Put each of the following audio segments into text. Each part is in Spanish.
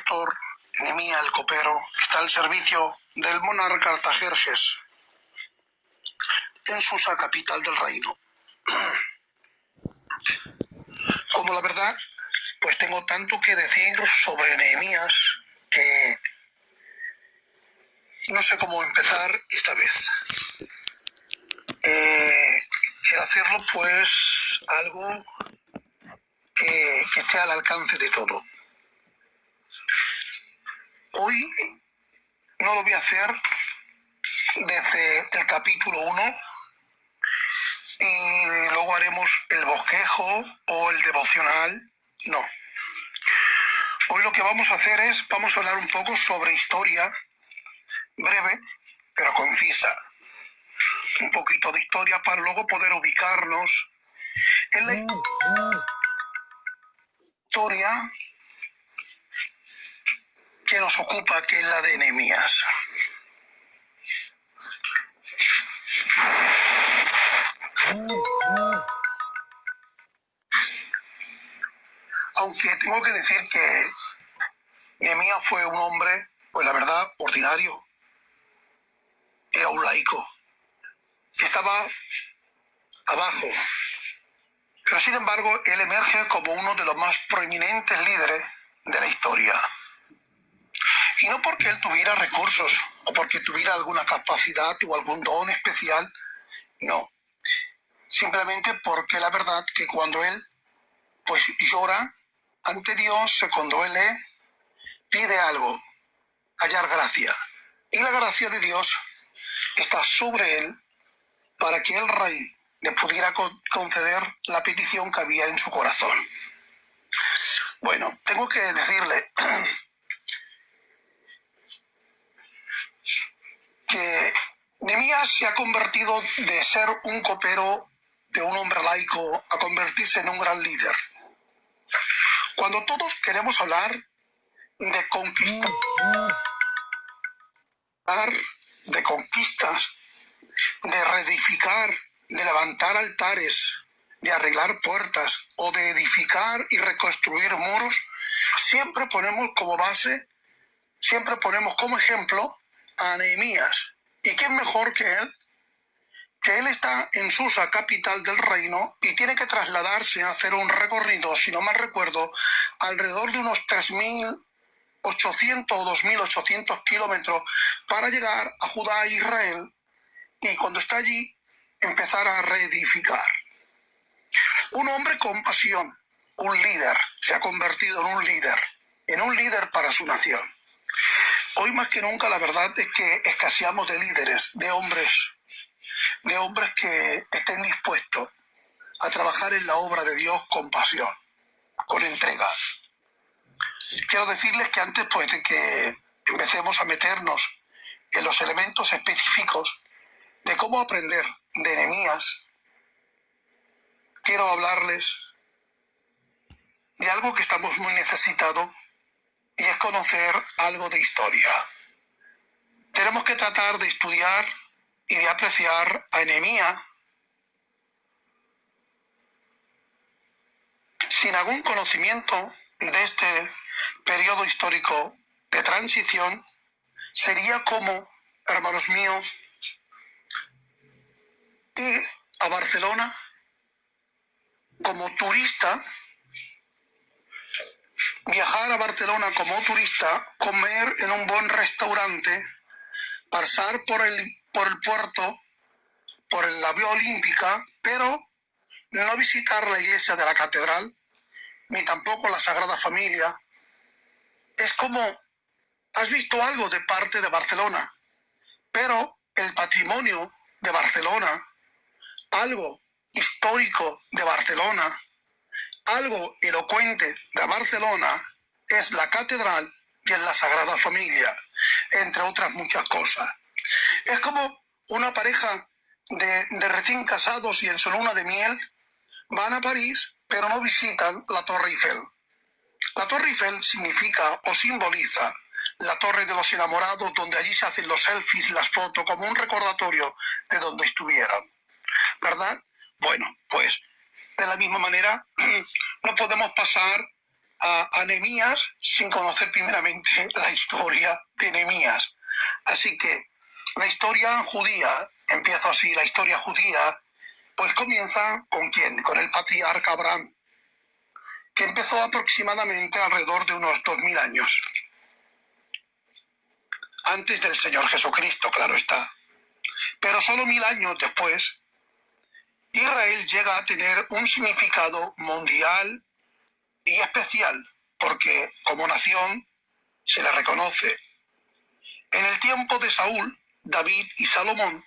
pastor Nehemías el copero está al servicio del monarca Artajerjes en Susa, capital del reino. Como la verdad, pues tengo tanto que decir sobre Nehemías que no sé cómo empezar esta vez. Quiero hacerlo pues algo que esté al alcance de todo. Hoy no lo voy a hacer desde el capítulo 1 y luego haremos el bosquejo o el devocional. No. Hoy lo que vamos a hacer es, vamos a hablar un poco sobre historia, breve pero concisa. Un poquito de historia para luego poder ubicarnos en la historia que nos ocupa, que es la de Nehemías. Aunque tengo que decir que Nehemías fue un hombre, pues la verdad, ordinario. Era un laico. Estaba abajo. Pero sin embargo, él emerge como uno de los más prominentes líderes de la historia. Y no porque él tuviera recursos o porque tuviera alguna capacidad o algún don especial, no. Simplemente porque la verdad que cuando él pues llora ante Dios, se conduele, pide algo, hallar gracia. Y la gracia de Dios está sobre él para que el rey le pudiera conceder la petición que había en su corazón. Bueno, tengo que decirle que Nehemías se ha convertido de ser un copero, de un hombre laico, a convertirse en un gran líder. Cuando todos queremos hablar de conquistar, de conquistas, de reedificar, de levantar altares, de arreglar puertas o de edificar y reconstruir muros, siempre ponemos como base, siempre ponemos como ejemplo a Nehemías. ¿Y quién mejor que él? Que él está en Susa, capital del reino, y tiene que trasladarse a hacer un recorrido, si no mal recuerdo, alrededor de unos 3.800 o 2.800 kilómetros para llegar a Judá e Israel, y cuando está allí, empezar a reedificar. Un hombre con pasión, un líder, se ha convertido en un líder para su nación. Hoy más que nunca la verdad es que escaseamos de líderes, de hombres que estén dispuestos a trabajar en la obra de Dios con pasión, con entrega. Quiero decirles que antes pues, de que empecemos a meternos en los elementos específicos de cómo aprender de Nehemías, quiero hablarles de algo que estamos muy necesitados y es conocer algo de historia. Tenemos que tratar de estudiar y de apreciar a Nehemías sin algún conocimiento de este periodo histórico de transición. Sería como, hermanos míos, ir a Barcelona como turista, viajar a Barcelona como turista, comer en un buen restaurante, pasar por el puerto, por la vía olímpica, pero no visitar la iglesia de la catedral, ni tampoco la Sagrada Familia. Es como, has visto algo de parte de Barcelona, pero el patrimonio de Barcelona, algo histórico de Barcelona, algo elocuente de Barcelona, es la catedral y es la Sagrada Familia, entre otras muchas cosas. Es como una pareja de recién casados y en su luna de miel van a París, pero no visitan la Torre Eiffel. La Torre Eiffel significa o simboliza la Torre de los Enamorados, donde allí se hacen los selfies y las fotos como un recordatorio de donde estuvieron, ¿verdad? Bueno, pues de la misma manera no podemos pasar a Nehemías sin conocer primeramente la historia de Nehemías. Así que la historia judía, empiezo así, la historia judía, pues comienza ¿con quién? Con el patriarca Abraham, que empezó aproximadamente alrededor de unos 2000 años. Antes del Señor Jesucristo, claro está. Pero solo 1000 años después, Israel llega a tener un significado mundial y especial, porque como nación se le reconoce. En el tiempo de Saúl, David y Salomón,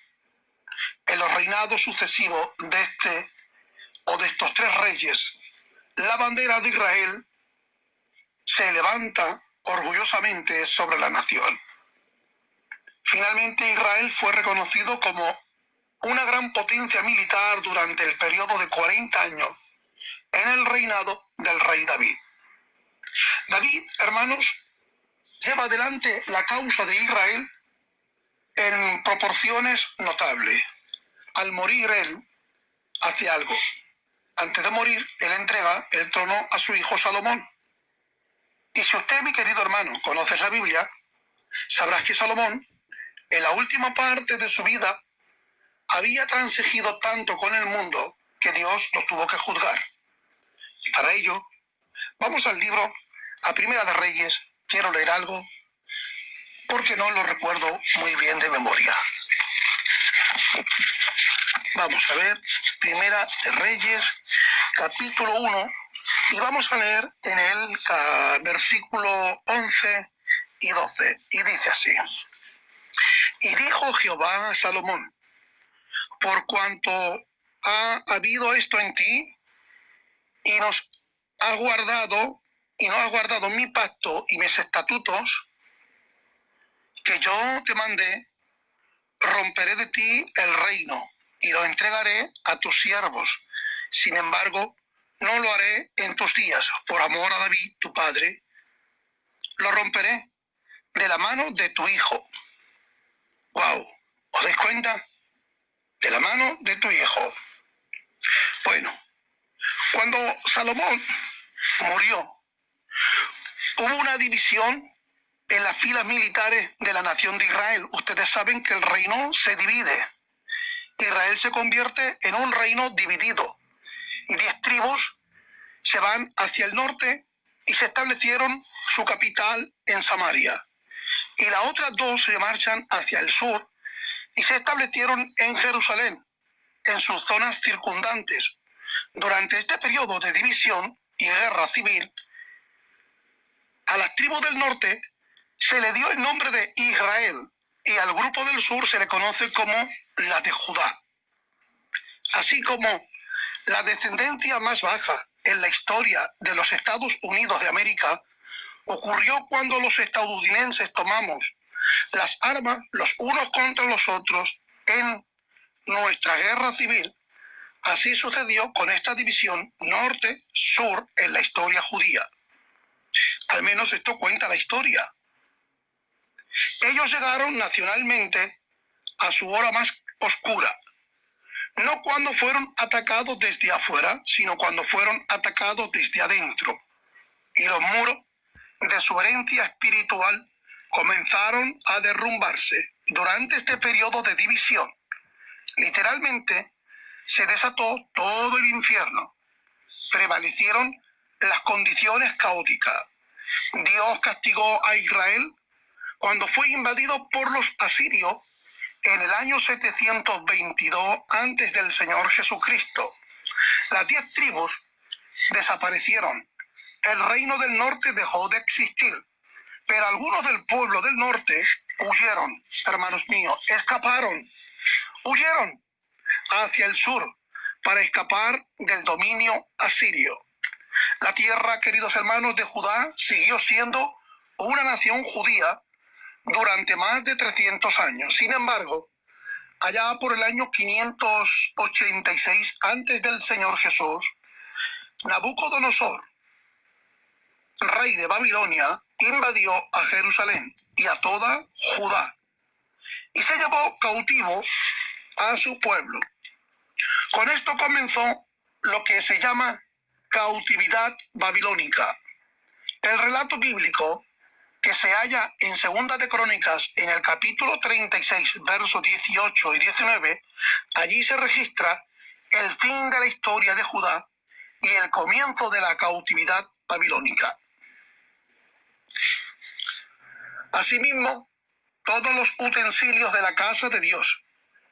en los reinados sucesivos de estos tres reyes, la bandera de Israel se levanta orgullosamente sobre la nación. Finalmente Israel fue reconocido como una gran potencia militar durante el periodo de 40 años en el reinado del rey David. David, hermanos, lleva adelante la causa de Israel en proporciones notables. Al morir él, hace algo. Antes de morir, él entrega el trono a su hijo Salomón. Y si usted, mi querido hermano, conoces la Biblia, sabrás que Salomón, en la última parte de su vida, había transigido tanto con el mundo que Dios lo tuvo que juzgar. Y para ello, vamos al libro, a Primera de Reyes. Quiero leer algo, porque no lo recuerdo muy bien de memoria. Vamos a ver, Primera de Reyes, capítulo 1, y vamos a leer en el versículo 11 y 12, y dice así: Y dijo Jehová a Salomón: por cuanto ha habido esto en ti, y nos has guardado, y no has guardado mi pacto y mis estatutos, que yo te mandé, romperé de ti el reino, y lo entregaré a tus siervos. Sin embargo, no lo haré en tus días, por amor a David, tu padre. Lo romperé de la mano de tu hijo. ¡Wow! ¿Os dais cuenta? De la mano de tu hijo. Bueno, cuando Salomón murió, hubo una división en las filas militares de la nación de Israel. Ustedes saben que el reino se divide. Israel se convierte en un reino dividido. 10 tribus se van hacia el norte y se establecieron su capital en Samaria. Y las otras 2 se marchan hacia el sur y se establecieron en Jerusalén, en sus zonas circundantes. Durante este periodo de división y guerra civil, a las tribus del norte se le dio el nombre de Israel y al grupo del sur se le conoce como la de Judá. Así como la descendencia más baja en la historia de los Estados Unidos de América ocurrió cuando los estadounidenses tomamos las armas los unos contra los otros en nuestra guerra civil. Así sucedió con esta división norte-sur en la historia judía. Al menos esto cuenta la historia. Ellos llegaron nacionalmente a su hora más oscura, no cuando fueron atacados desde afuera, sino cuando fueron atacados desde adentro. Y los muros de su herencia espiritual comenzaron a derrumbarse durante este periodo de división. Literalmente, se desató todo el infierno. Prevalecieron las condiciones caóticas. Dios castigó a Israel cuando fue invadido por los asirios en el año 722 antes del Señor Jesucristo. Las 10 tribus desaparecieron. El reino del norte dejó de existir. Pero algunos del pueblo del norte huyeron, hermanos míos, escaparon, huyeron hacia el sur para escapar del dominio asirio. La tierra, queridos hermanos, de Judá siguió siendo una nación judía durante más de 300 años. Sin embargo, allá por el año 586 antes del Señor Jesús, Nabucodonosor, rey de Babilonia, invadió a Jerusalén y a toda Judá y se llevó cautivo a su pueblo. Con esto comenzó lo que se llama cautividad babilónica. El relato bíblico que se halla en Segunda de Crónicas, en el capítulo 36, versos 18 y 19, allí se registra el fin de la historia de Judá y el comienzo de la cautividad babilónica. Asimismo, todos los utensilios de la casa de Dios,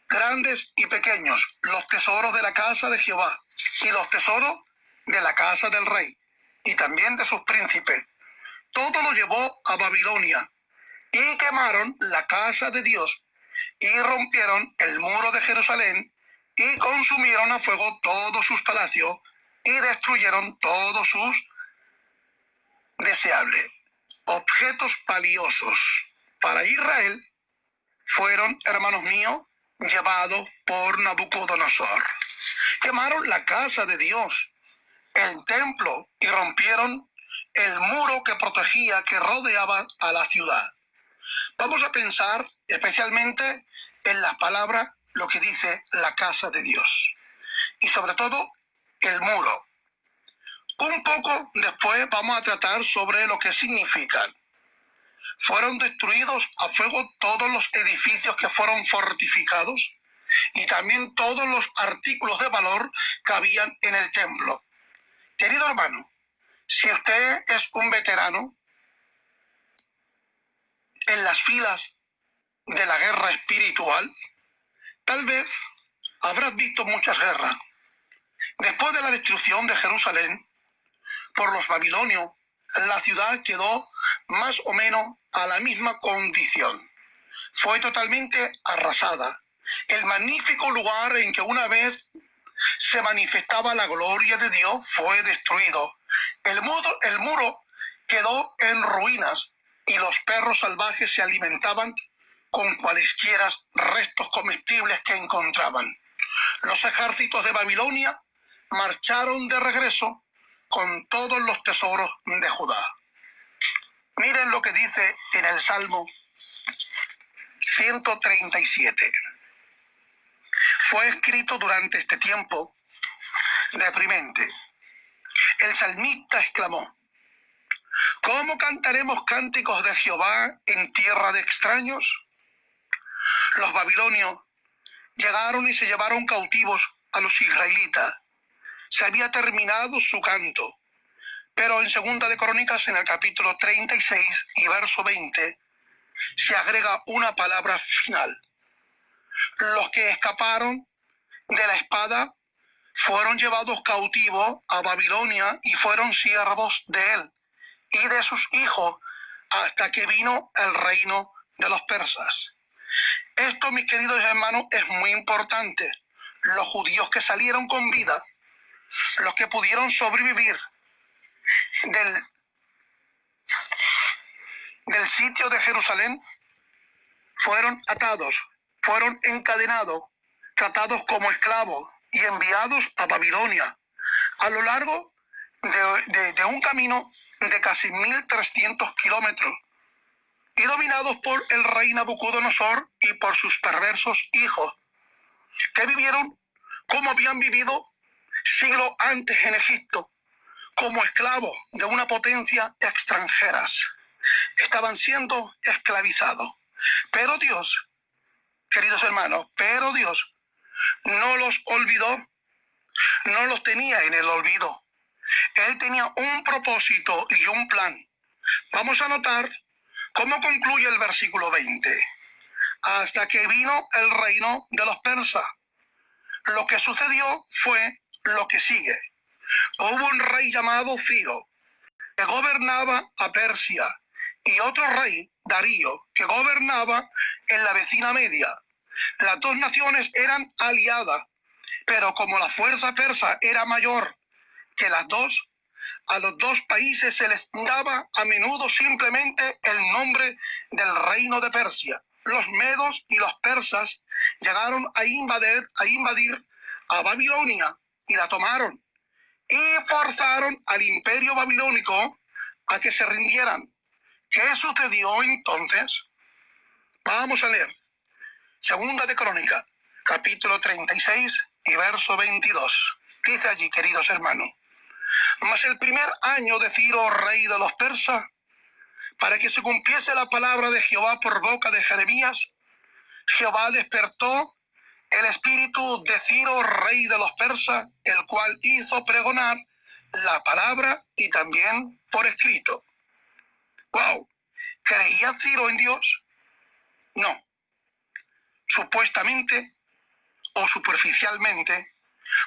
grandes y pequeños, los tesoros de la casa de Jehová y los tesoros de la casa del rey y también de sus príncipes, todo lo llevó a Babilonia y quemaron la casa de Dios y rompieron el muro de Jerusalén y consumieron a fuego todos sus palacios y destruyeron todos sus deseables objetos valiosos para Israel. Fueron, hermanos míos, llevados por Nabucodonosor. Quemaron la casa de Dios, el templo, y rompieron el muro que protegía, que rodeaba a la ciudad. Vamos a pensar especialmente en las palabras, lo que dice la casa de Dios. Y sobre todo, el muro. Un poco después vamos a tratar sobre lo que significan. Fueron destruidos a fuego todos los edificios que fueron fortificados y también todos los artículos de valor que habían en el templo. Querido hermano, si usted es un veterano en las filas de la guerra espiritual, tal vez habrás visto muchas guerras. Después de la destrucción de Jerusalén por los babilonios, la ciudad quedó más o menos a la misma condición. Fue totalmente arrasada. El magnífico lugar en que una vez se manifestaba la gloria de Dios fue destruido. El muro quedó en ruinas y los perros salvajes se alimentaban con cualesquiera restos comestibles que encontraban. Los ejércitos de Babilonia marcharon de regreso con todos los tesoros de Judá. Miren lo que dice en el Salmo 137. Fue escrito durante este tiempo deprimente. El salmista exclamó: ¿cómo cantaremos cánticos de Jehová en tierra de extraños? Los babilonios llegaron y se llevaron cautivos a los israelitas. Se había terminado su canto. Pero en Segunda de Crónicas, en el capítulo 36 y verso 20, se agrega una palabra final. Los que escaparon de la espada fueron llevados cautivos a Babilonia y fueron siervos de él y de sus hijos hasta que vino el reino de los persas. Esto, mis queridos hermanos, es muy importante. Los judíos que salieron con vida, los que pudieron sobrevivir del sitio de Jerusalén, fueron atados, fueron encadenados, tratados como esclavos y enviados a Babilonia a lo largo de un camino de casi 1.300 kilómetros y dominados por el rey Nabucodonosor y por sus perversos hijos, que vivieron como habían vivido siglos antes en Egipto, como esclavos de una potencia extranjeras. Estaban siendo esclavizados. Pero Dios, queridos hermanos, pero Dios no los olvidó, no los tenía en el olvido. Él tenía un propósito y un plan. Vamos a notar cómo concluye el versículo 20. Hasta que vino el reino de los persas. Lo que sucedió fue lo que sigue. Hubo un rey llamado Ciro, que gobernaba a Persia, y otro rey, Darío, que gobernaba en la vecina Media. Las dos naciones eran aliadas, pero como la fuerza persa era mayor que las dos, a los dos países se les daba a menudo simplemente el nombre del reino de Persia. Los medos y los persas llegaron a invadir a Babilonia y la tomaron, y forzaron al imperio babilónico a que se rindieran. ¿Qué sucedió entonces? Vamos a leer Segunda de Crónicas, capítulo 36 y verso 22. Dice allí, queridos hermanos: Mas el primer año de Ciro, rey de los persas, para que se cumpliese la palabra de Jehová por boca de Jeremías, Jehová despertó el espíritu de Ciro, rey de los persas, el cual hizo pregonar la palabra y también por escrito. ¡Wow! ¿Creía Ciro en Dios? No. Supuestamente o superficialmente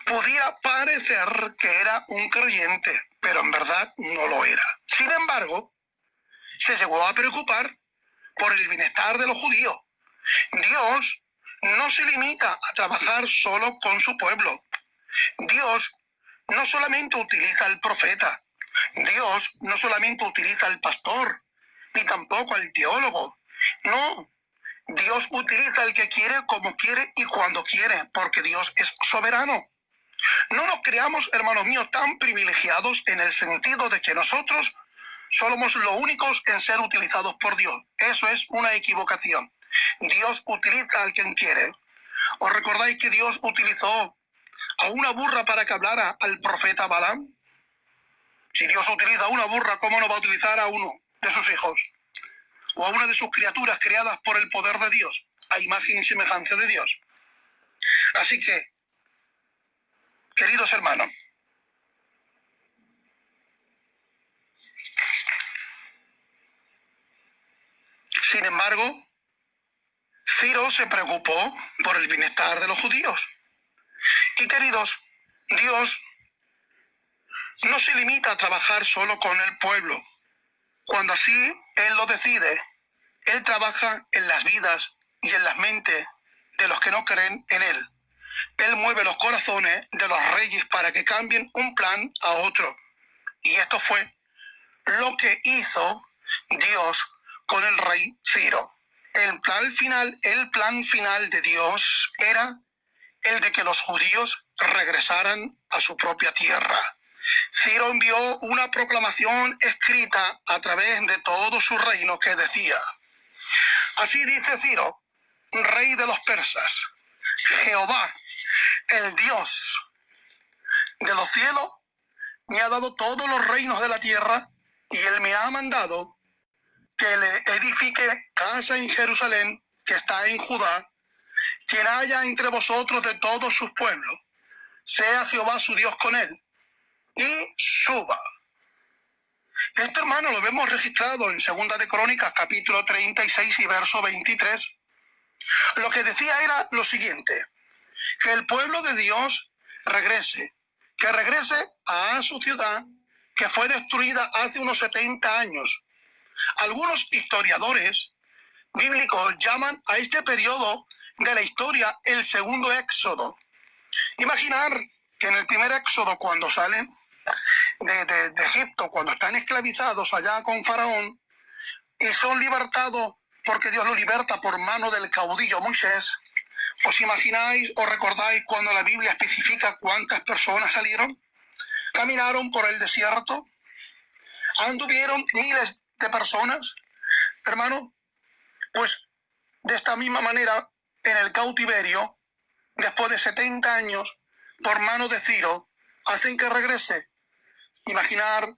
pudiera parecer que era un creyente, pero en verdad no lo era. Sin embargo, se llegó a preocupar por el bienestar de los judíos. Dios no se limita a trabajar solo con su pueblo. Dios no solamente utiliza al profeta. Dios no solamente utiliza al pastor, ni tampoco al teólogo. No, Dios utiliza al que quiere, como quiere y cuando quiere, porque Dios es soberano. No nos creamos, hermanos míos, tan privilegiados en el sentido de que nosotros somos los únicos en ser utilizados por Dios. Eso es una equivocación. Dios utiliza al quien quiere. ¿Os recordáis que Dios utilizó a una burra para que hablara al profeta Balaam? Si Dios utiliza a una burra, ¿cómo no va a utilizar a uno de sus hijos? O a una de sus criaturas creadas por el poder de Dios, a imagen y semejanza de Dios. Así que, queridos hermanos, sin embargo, Ciro se preocupó por el bienestar de los judíos. Y queridos, Dios no se limita a trabajar solo con el pueblo. Cuando así Él lo decide, Él trabaja en las vidas y en las mentes de los que no creen en Él. Él mueve los corazones de los reyes para que cambien un plan a otro. Y esto fue lo que hizo Dios con el rey Ciro. El plan final de Dios era el de que los judíos regresaran a su propia tierra. Ciro envió una proclamación escrita a través de todo su reino que decía: así dice Ciro, rey de los persas, Jehová, el Dios de los cielos, me ha dado todos los reinos de la tierra, y Él me ha mandado que le edifique casa en Jerusalén, que está en Judá. Quien haya entre vosotros de todos sus pueblos, sea Jehová su Dios con él, y suba. Esto, hermano, lo vemos registrado en 2 de Crónicas, capítulo 36 y verso 23. Lo que decía era lo siguiente: que el pueblo de Dios regrese, que regrese a su ciudad, que fue destruida hace unos 70 años. Algunos historiadores bíblicos llaman a este periodo de la historia el segundo éxodo. Imaginar que en el primer éxodo, cuando salen de Egipto, cuando están esclavizados allá con Faraón y son libertados porque Dios los liberta por mano del caudillo Moisés, ¿os imagináis o recordáis cuando la Biblia especifica cuántas personas salieron? Caminaron por el desierto, anduvieron miles de personas, hermano. Pues de esta misma manera, en el cautiverio, después de 70 años, por mano de Ciro, hacen que regrese. Imaginar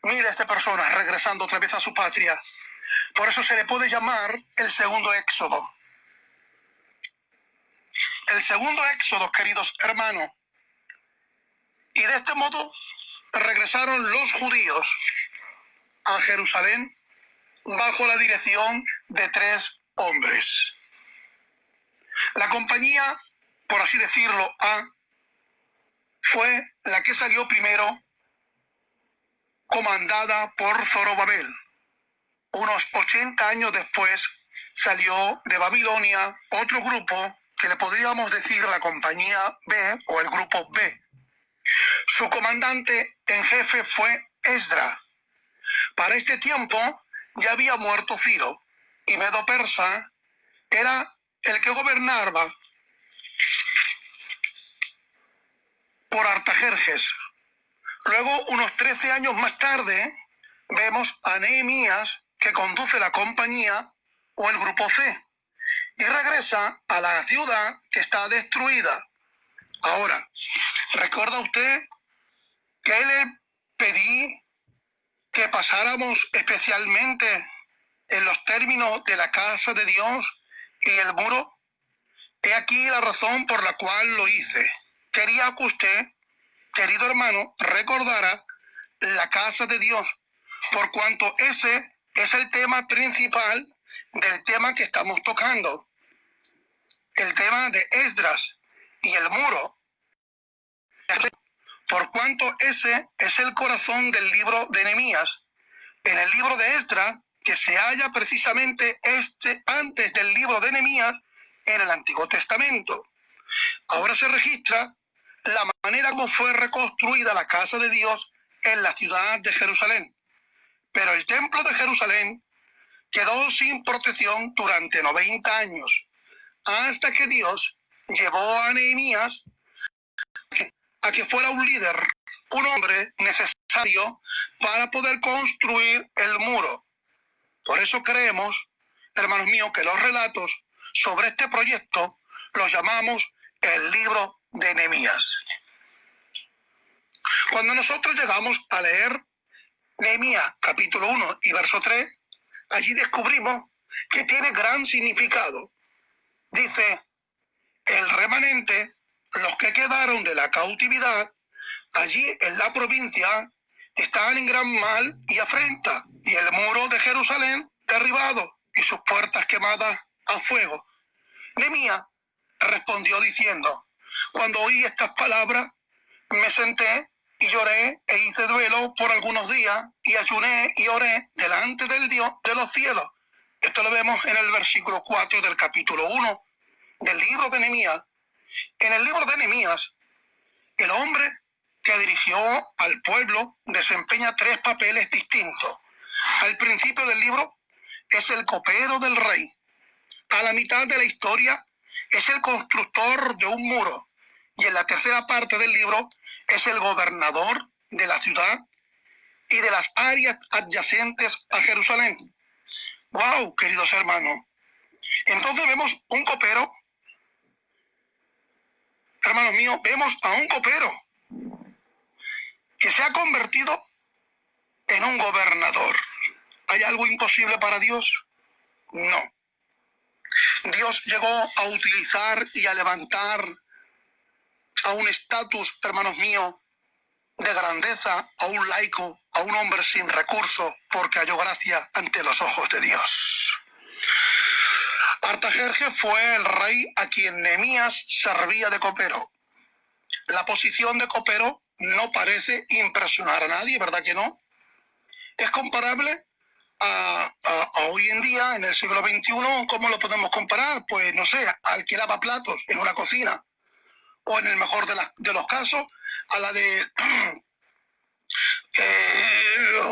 miles de personas regresando otra vez a su patria. Por eso se le puede llamar el segundo éxodo. El segundo éxodo, queridos hermanos. Y de este modo regresaron los judíos a Jerusalén bajo la dirección de 3 hombres. La compañía, por así decirlo, A, fue la que salió primero, comandada por Zorobabel. Unos 80 años después salió de Babilonia otro grupo que le podríamos decir la compañía B o el grupo B. Su comandante en jefe fue Esdra. Para este tiempo ya había muerto Ciro y Medo-Persa era el que gobernaba por Artajerjes. Luego, unos 13 años más tarde, vemos a Nehemías, que conduce la compañía o el grupo C, y regresa a la ciudad que está destruida. Ahora, ¿recuerda usted ¿Qué le pedí que pasáramos especialmente en los términos de la casa de Dios y el muro? He aquí la razón por la cual lo hice. Quería que usted, querido hermano, recordara la casa de Dios, por cuanto ese es el tema principal del tema que estamos tocando, el tema de Esdras y el muro, por cuanto ese es el corazón del libro de Nehemías. En el libro de Esdras, que se halla precisamente antes del libro de Nehemías en el Antiguo Testamento. Ahora se registra la manera como fue reconstruida la casa de Dios en la ciudad de Jerusalén. Pero el templo de Jerusalén quedó sin protección durante 90 años, hasta que Dios llevó a Nehemías a que fuera un líder, un hombre necesario para poder construir el muro. Por eso creemos, hermanos míos, que los relatos sobre este proyecto los llamamos el libro de Nehemías. Cuando nosotros llegamos a leer Nehemías capítulo 1 y verso 3, allí descubrimos que tiene gran significado. Dice, el remanente, los que quedaron de la cautividad, allí en la provincia, están en gran mal y afrenta, y el muro de Jerusalén derribado, y sus puertas quemadas a fuego. Nehemías respondió diciendo, cuando oí estas palabras, me senté y lloré e hice duelo por algunos días, y ayuné y oré delante del Dios de los cielos. Esto lo vemos en el versículo 4 del capítulo 1 del libro de Nehemías. En el libro de Nehemías, el hombre que dirigió al pueblo desempeña 3 papeles distintos. Al principio del libro es el copero del rey. A la mitad de la historia es el constructor de un muro. Y en la tercera parte del libro es el gobernador de la ciudad y de las áreas adyacentes a Jerusalén. ¡Wow, queridos hermanos! Entonces vemos un copero. Hermanos míos, vemos a un copero que se ha convertido en un gobernador. ¿Hay algo imposible para Dios? No. Dios llegó a utilizar y a levantar a un estatus, hermanos míos, de grandeza, a un laico, a un hombre sin recursos, porque halló gracia ante los ojos de Dios. Artajerjes fue el rey a quien Nehemías servía de copero. La posición de copero no parece impresionar a nadie, ¿verdad que no? Es comparable a hoy en día, en el siglo XXI, ¿cómo lo podemos comparar? Pues no sé, al que lava platos en una cocina, o en el mejor de los casos, a la de,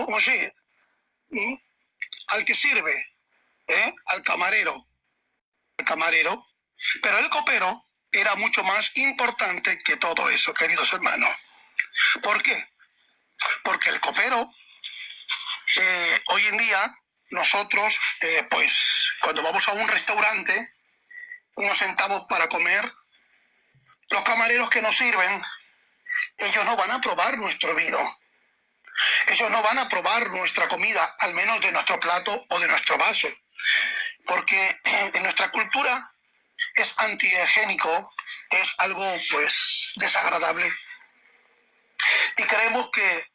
¿cómo se? Al que sirve, al camarero. Pero el copero era mucho más importante que todo eso, queridos hermanos. ¿Por qué? Porque el copero, hoy en día, nosotros, pues, cuando vamos a un restaurante y nos sentamos para comer, los camareros que nos sirven, ellos no van a probar nuestro vino. Ellos no van a probar nuestra comida, al menos de nuestro plato o de nuestro vaso. Porque en nuestra cultura es antihigiénico, es algo, pues, desagradable. Y creemos que,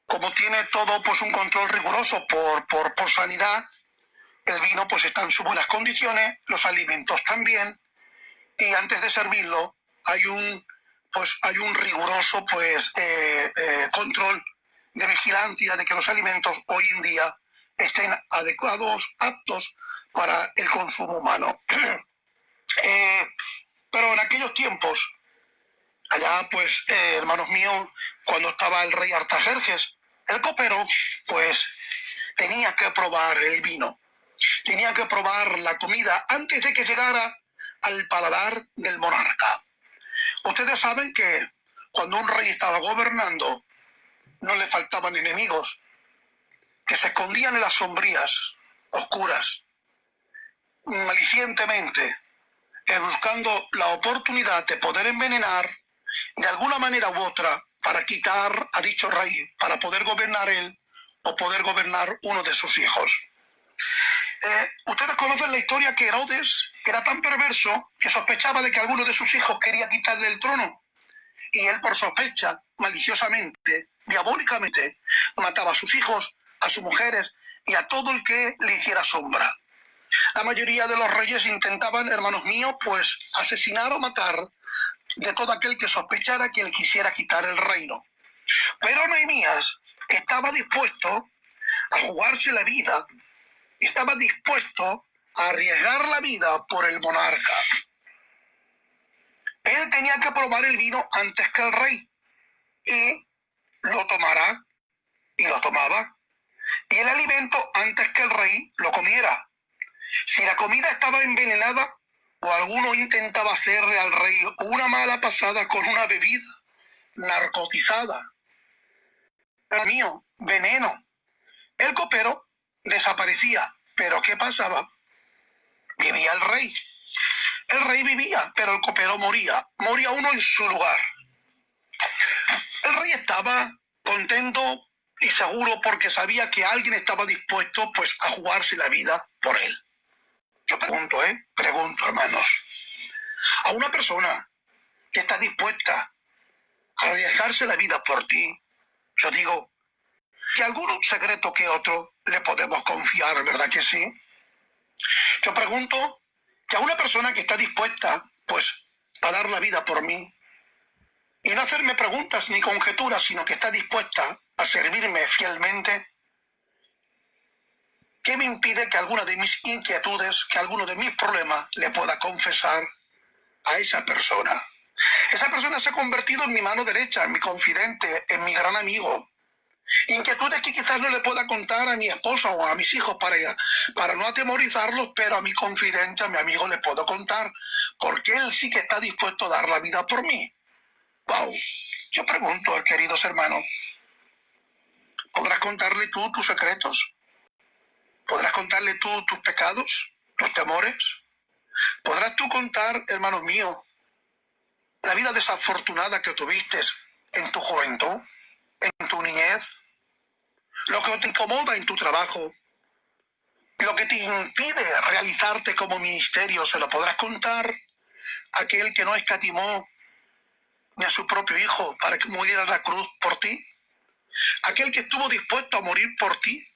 como tiene todo, pues, un control riguroso por sanidad, el vino, pues, está en sus buenas condiciones, los alimentos también, y antes de servirlo hay un riguroso, pues, control de vigilancia de que los alimentos hoy en día estén adecuados, aptos para el consumo humano. Pero en aquellos tiempos, allá, pues, hermanos míos, cuando estaba el rey Artajerjes, el copero, pues, tenía que probar el vino, tenía que probar la comida antes de que llegara al paladar del monarca. Ustedes saben que cuando un rey estaba gobernando, no le faltaban enemigos que se escondían en las sombrías oscuras, malicientemente, buscando la oportunidad de poder envenenar de alguna manera u otra para quitar a dicho rey, para poder gobernar él o poder gobernar uno de sus hijos. Ustedes conocen la historia que Herodes era tan perverso que sospechaba de que alguno de sus hijos quería quitarle el trono. Y él, por sospecha, maliciosamente, diabólicamente, mataba a sus hijos, a sus mujeres y a todo el que le hiciera sombra. La mayoría de los reyes intentaban, hermanos míos, pues asesinar o matar de todo aquel que sospechara que le quisiera quitar el reino. Pero Nehemías estaba dispuesto a jugarse la vida, estaba dispuesto a arriesgar la vida por el monarca. Él tenía que probar el vino antes que el rey, y lo tomará, y lo tomaba, y el alimento antes que el rey lo comiera. Si la comida estaba envenenada, o alguno intentaba hacerle al rey una mala pasada con una bebida narcotizada, era mío, veneno, el copero desaparecía. ¿Pero qué pasaba? Vivía el rey. El rey vivía, pero el copero moría. Moría uno en su lugar. El rey estaba contento y seguro porque sabía que alguien estaba dispuesto pues a jugarse la vida por él. Yo pregunto, hermanos, a una persona que está dispuesta a arriesgarse la vida por ti, yo digo que algún secreto que otro le podemos confiar, ¿verdad que sí? Yo pregunto que a una persona que está dispuesta, pues, a dar la vida por mí, y no hacerme preguntas ni conjeturas, sino que está dispuesta a servirme fielmente, ¿qué me impide que alguna de mis inquietudes, que alguno de mis problemas le pueda confesar a esa persona? Esa persona se ha convertido en mi mano derecha, en mi confidente, en mi gran amigo. Inquietudes que quizás no le pueda contar a mi esposa o a mis hijos para no atemorizarlos, pero a mi confidente, a mi amigo le puedo contar, porque él sí que está dispuesto a dar la vida por mí. ¡Wow! Yo pregunto, queridos hermanos, ¿podrás contarle tú tus secretos? ¿Podrás contarle tú tus pecados, tus temores? ¿Podrás tú contar, hermanos míos, la vida desafortunada que tuviste en tu juventud, en tu niñez, lo que te incomoda en tu trabajo, lo que te impide realizarte como ministerio? ¿Se lo podrás contar a aquel que no escatimó ni a su propio hijo para que muriera en la cruz por ti? Aquel que estuvo dispuesto a morir por ti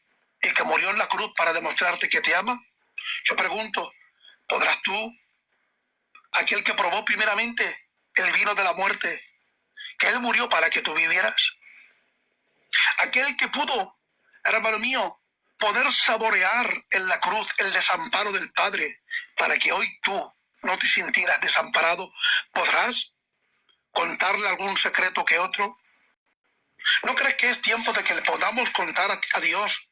y que murió en la cruz para demostrarte que te ama. Yo pregunto, ¿podrás tú, aquel que probó primeramente el vino de la muerte, que él murió para que tú vivieras? Aquel que pudo, hermano mío, poder saborear en la cruz el desamparo del Padre para que hoy tú no te sintieras desamparado, ¿podrás contarle algún secreto que otro? ¿No crees que es tiempo de que le podamos contar a Dios,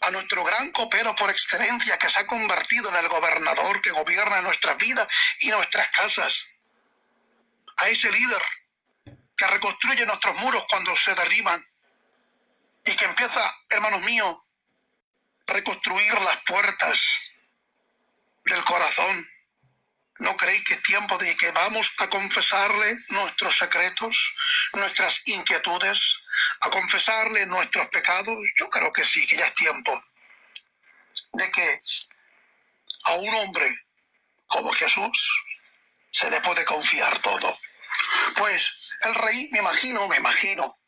a nuestro gran copero por excelencia que se ha convertido en el gobernador que gobierna nuestras vidas y nuestras casas, a ese líder que reconstruye nuestros muros cuando se derriban y que empieza, hermanos míos, a reconstruir las puertas del corazón? ¿No creéis que es tiempo de que vamos a confesarle nuestros secretos, nuestras inquietudes, a confesarle nuestros pecados? Yo creo que sí, que ya es tiempo de que a un hombre como Jesús se le puede confiar todo. Pues el rey, me imagino,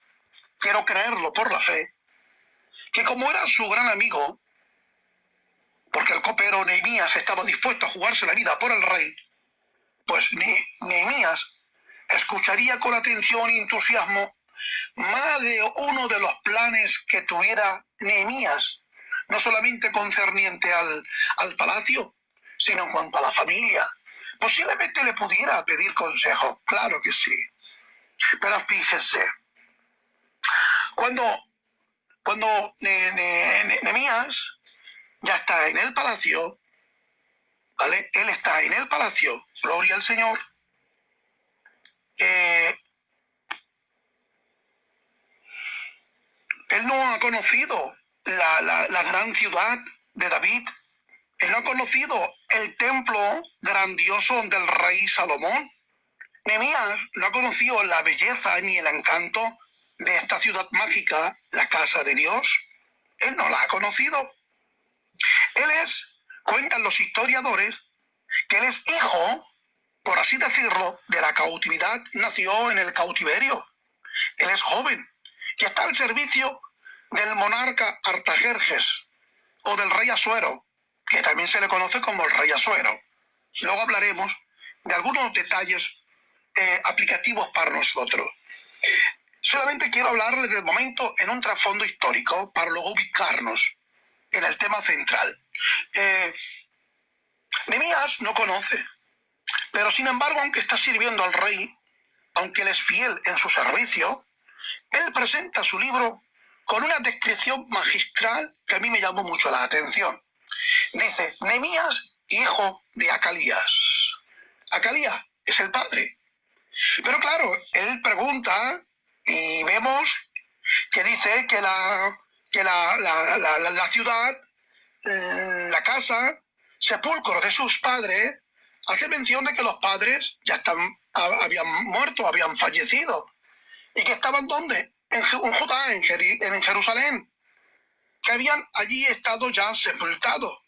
quiero creerlo por la fe, que como era su gran amigo, porque el copero Nehemías estaba dispuesto a jugarse la vida por el rey, pues Nehemías escucharía con atención y entusiasmo más de uno de los planes que tuviera Nehemías, no solamente concerniente al palacio, sino en cuanto a la familia. Posiblemente le pudiera pedir consejo, claro que sí. Pero fíjese, cuando Nehemías ya está en el palacio, ¿vale? Él está en el palacio, gloria al Señor. Él no ha conocido la gran ciudad de David. Él no ha conocido el templo grandioso del rey Salomón. Nehemías no ha conocido la belleza ni el encanto de esta ciudad mágica, la casa de Dios. Él no la ha conocido. Cuentan los historiadores, que él es hijo, por así decirlo, de la cautividad, nació en el cautiverio. Él es joven y está al servicio del monarca Artajerjes o del rey Asuero, que también se le conoce como el rey Asuero. Luego hablaremos de algunos detalles aplicativos para nosotros. Solamente quiero hablarles del momento en un trasfondo histórico para luego ubicarnos en el tema central. Nehemías no conoce, pero sin embargo, aunque está sirviendo al rey, aunque él es fiel en su servicio, él presenta su libro con una descripción magistral que a mí me llamó mucho la atención. Dice, Nehemías, hijo de Acalías. Acalías es el padre. Pero claro, él pregunta y vemos que dice que la ciudad, la casa, sepulcro de sus padres, hace mención de que los padres ya habían muerto, habían fallecido. ¿Y que estaban dónde? En Judá, en Jerusalén, que habían allí estado ya sepultados.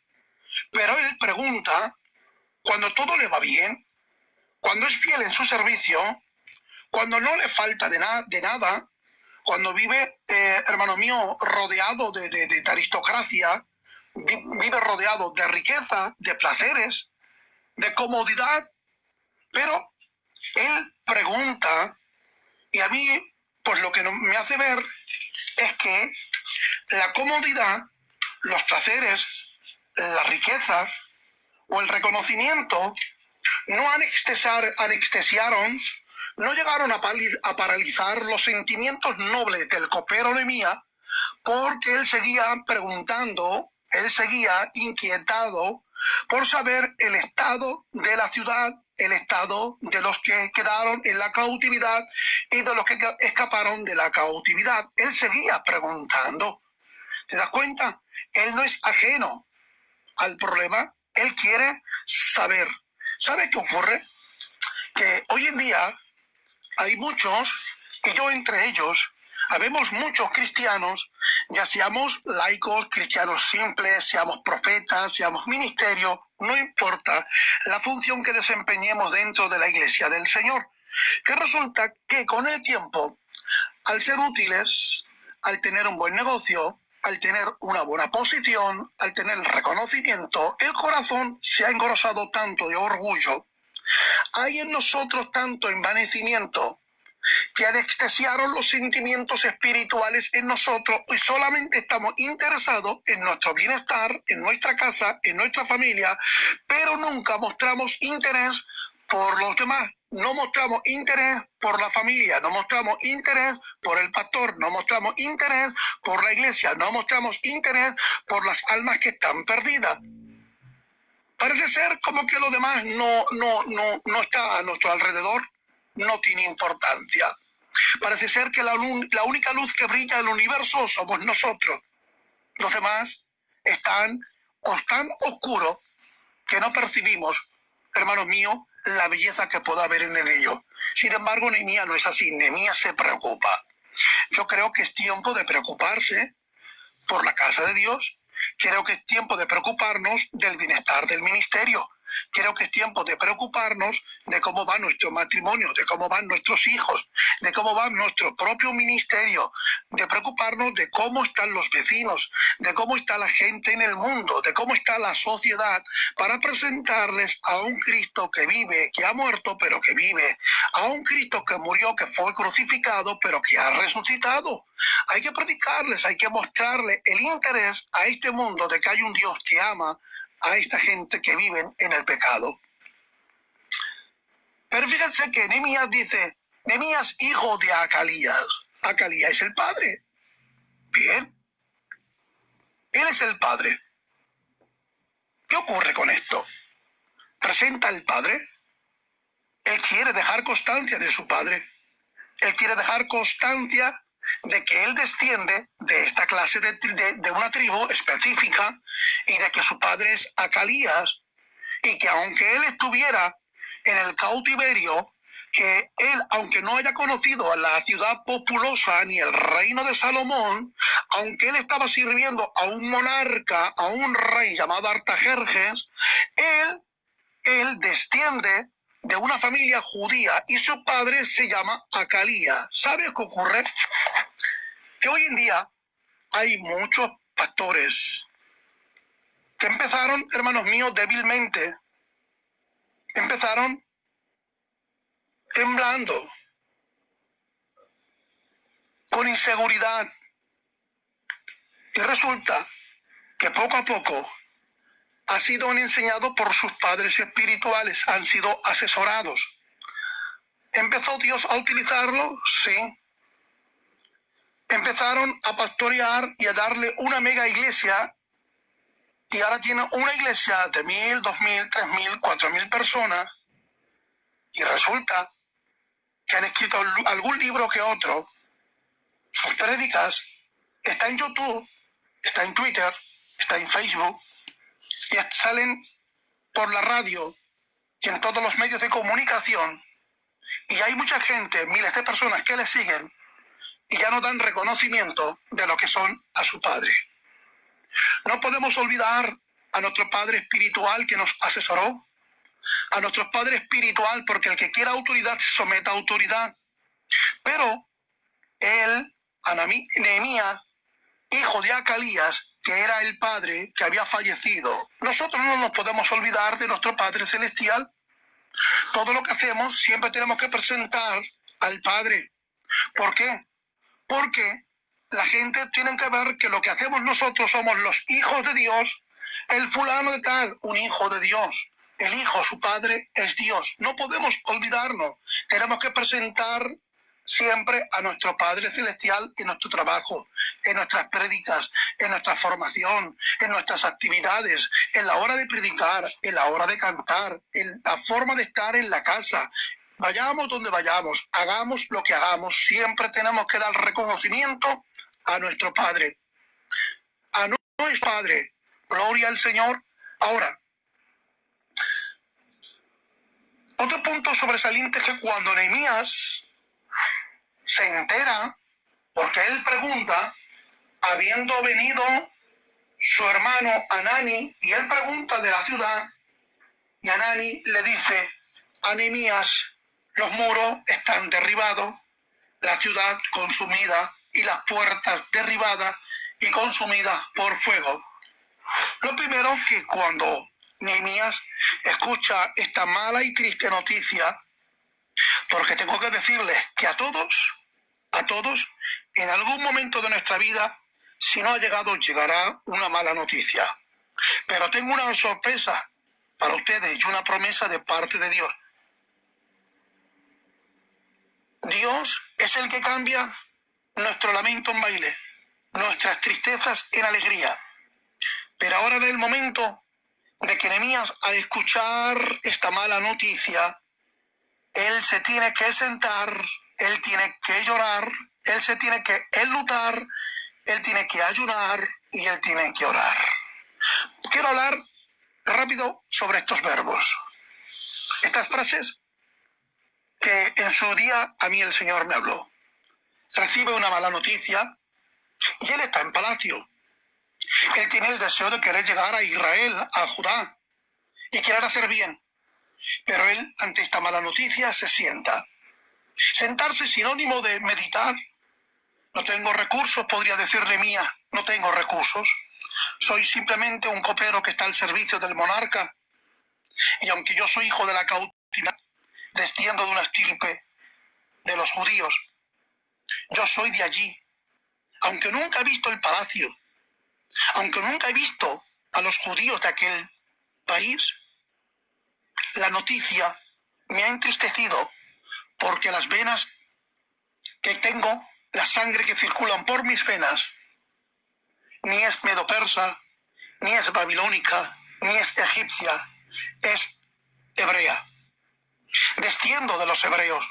Pero él pregunta, cuando todo le va bien, cuando es fiel en su servicio, cuando no le falta de nada, cuando vive, hermano mío, rodeado de aristocracia, vive rodeado de riqueza, de placeres, de comodidad, pero él pregunta, y a mí, pues lo que me hace ver es que la comodidad, los placeres, la riqueza o el reconocimiento no anestesiaron, no llegaron a paralizar los sentimientos nobles del copero Nehemías, porque él seguía preguntando, él seguía inquietado por saber el estado de la ciudad, el estado de los que quedaron en la cautividad y de los que escaparon de la cautividad. Él seguía preguntando. ¿Te das cuenta? Él no es ajeno al problema, él quiere saber. ¿Sabe qué ocurre? Que hoy en día hay muchos, y yo entre ellos, habemos muchos cristianos, ya seamos laicos, cristianos simples, seamos profetas, seamos ministerios, no importa la función que desempeñemos dentro de la iglesia del Señor, que resulta que con el tiempo, al ser útiles, al tener un buen negocio, al tener una buena posición, al tener el reconocimiento, el corazón se ha engrosado tanto de orgullo, hay en nosotros tanto envanecimiento, que anestesiaron los sentimientos espirituales en nosotros y solamente estamos interesados en nuestro bienestar, en nuestra casa, en nuestra familia, pero nunca mostramos interés por los demás. No mostramos interés por la familia, no mostramos interés por el pastor, no mostramos interés por la iglesia, no mostramos interés por las almas que están perdidas. Parece ser como que lo demás no está a nuestro alrededor, no tiene importancia. Parece ser que la única luz que brilla en el universo somos nosotros. Los demás están tan oscuros que no percibimos, hermanos míos, la belleza que pueda haber en ellos. Sin embargo, Nehemías no es así. Nehemías se preocupa. Yo creo que es tiempo de preocuparse por la casa de Dios. Creo que es tiempo de preocuparnos del bienestar del ministerio. Creo que es tiempo de preocuparnos de cómo va nuestro matrimonio, de cómo van nuestros hijos, de cómo va nuestro propio ministerio, de preocuparnos de cómo están los vecinos, de cómo está la gente en el mundo, de cómo está la sociedad, para presentarles a un Cristo que vive, que ha muerto, pero que vive, a un Cristo que murió, que fue crucificado, pero que ha resucitado. Hay que predicarles, hay que mostrarles el interés a este mundo de que hay un Dios que ama a esta gente que viven en el pecado. Pero fíjense que Nehemías dice, Nehemías, hijo de Acalías. Acalías es el padre. Bien. Él es el padre. ¿Qué ocurre con esto? Presenta al padre. Él quiere dejar constancia de su padre. Él quiere dejar constancia de que él desciende de esta clase de una tribu específica y de que su padre es Acalías y que aunque él estuviera en el cautiverio, que él, aunque no haya conocido a la ciudad populosa ni el reino de Salomón, aunque él estaba sirviendo a un monarca, a un rey llamado Artajerjes, él desciende de una familia judía y su padre se llama Acalía. ¿Sabes qué ocurre? Que hoy en día hay muchos pastores que empezaron, hermanos míos, débilmente. Empezaron temblando, con inseguridad. Y resulta que poco a poco han sido enseñados por sus padres espirituales, han sido asesorados. ¿Empezó Dios a utilizarlo? Sí. Empezaron a pastorear y a darle una mega iglesia, y ahora tiene una iglesia de 1.000, 2.000, 3.000, 4.000 personas, y resulta que han escrito algún libro que otro. Sus prédicas está en YouTube, está en Twitter, está en Facebook, y salen por la radio y en todos los medios de comunicación, y hay mucha gente, miles de personas que le siguen, y ya no dan reconocimiento de lo que son a su padre. No podemos olvidar a nuestro padre espiritual que nos asesoró, a nuestro padre espiritual, porque el que quiera autoridad se somete a autoridad. Pero él, Nehemías, hijo de Acalías, que era el padre que había fallecido, nosotros no nos podemos olvidar de nuestro Padre Celestial. Todo lo que hacemos siempre tenemos que presentar al Padre. ¿Por qué? Porque la gente tiene que ver que lo que hacemos nosotros somos los hijos de Dios. El fulano de tal, un hijo de Dios. El hijo, su padre, es Dios. No podemos olvidarnos. Tenemos que presentar siempre a nuestro Padre Celestial en nuestro trabajo, en nuestras prédicas, en nuestra formación, en nuestras actividades, en la hora de predicar, en la hora de cantar, en la forma de estar en la casa. Vayamos donde vayamos, hagamos lo que hagamos, siempre tenemos que dar reconocimiento a nuestro Padre, a nuestro Padre. Gloria al Señor. Ahora, otro punto sobresaliente es que cuando Nehemías se entera, porque él pregunta, habiendo venido su hermano Hanani, y él pregunta de la ciudad, y Hanani le dice a Nehemías: los muros están derribados, la ciudad consumida y las puertas derribadas y consumidas por fuego. Lo primero que cuando Nehemías escucha esta mala y triste noticia, porque tengo que decirles que a todos, en algún momento de nuestra vida, si no ha llegado, llegará una mala noticia. Pero tengo una sorpresa para ustedes y una promesa de parte de Dios. Dios es el que cambia nuestro lamento en baile, nuestras tristezas en alegría. Pero ahora en el momento de que Nehemías, al escuchar esta mala noticia, él se tiene que sentar, él tiene que llorar, él se tiene que enlutar, él tiene que ayunar y él tiene que orar. Quiero hablar rápido sobre estos verbos, estas frases que en su día a mí el Señor me habló. Recibe una mala noticia y él está en palacio. Él tiene el deseo de querer llegar a Israel, a Judá, y querer hacer bien. Pero él, ante esta mala noticia, se sienta. Sentarse es sinónimo de meditar. No tengo recursos, podría decirle Nehemías, no tengo recursos. Soy simplemente un copero que está al servicio del monarca. Y aunque yo soy hijo de la cautividad, desciendo de una estirpe de los judíos, yo soy de allí. Aunque nunca he visto el palacio, aunque nunca he visto a los judíos de aquel país, la noticia me ha entristecido, porque las venas que tengo, la sangre que circulan por mis venas, ni es medo-persa, ni es babilónica, ni es egipcia, es hebrea. Desciendo de los hebreos.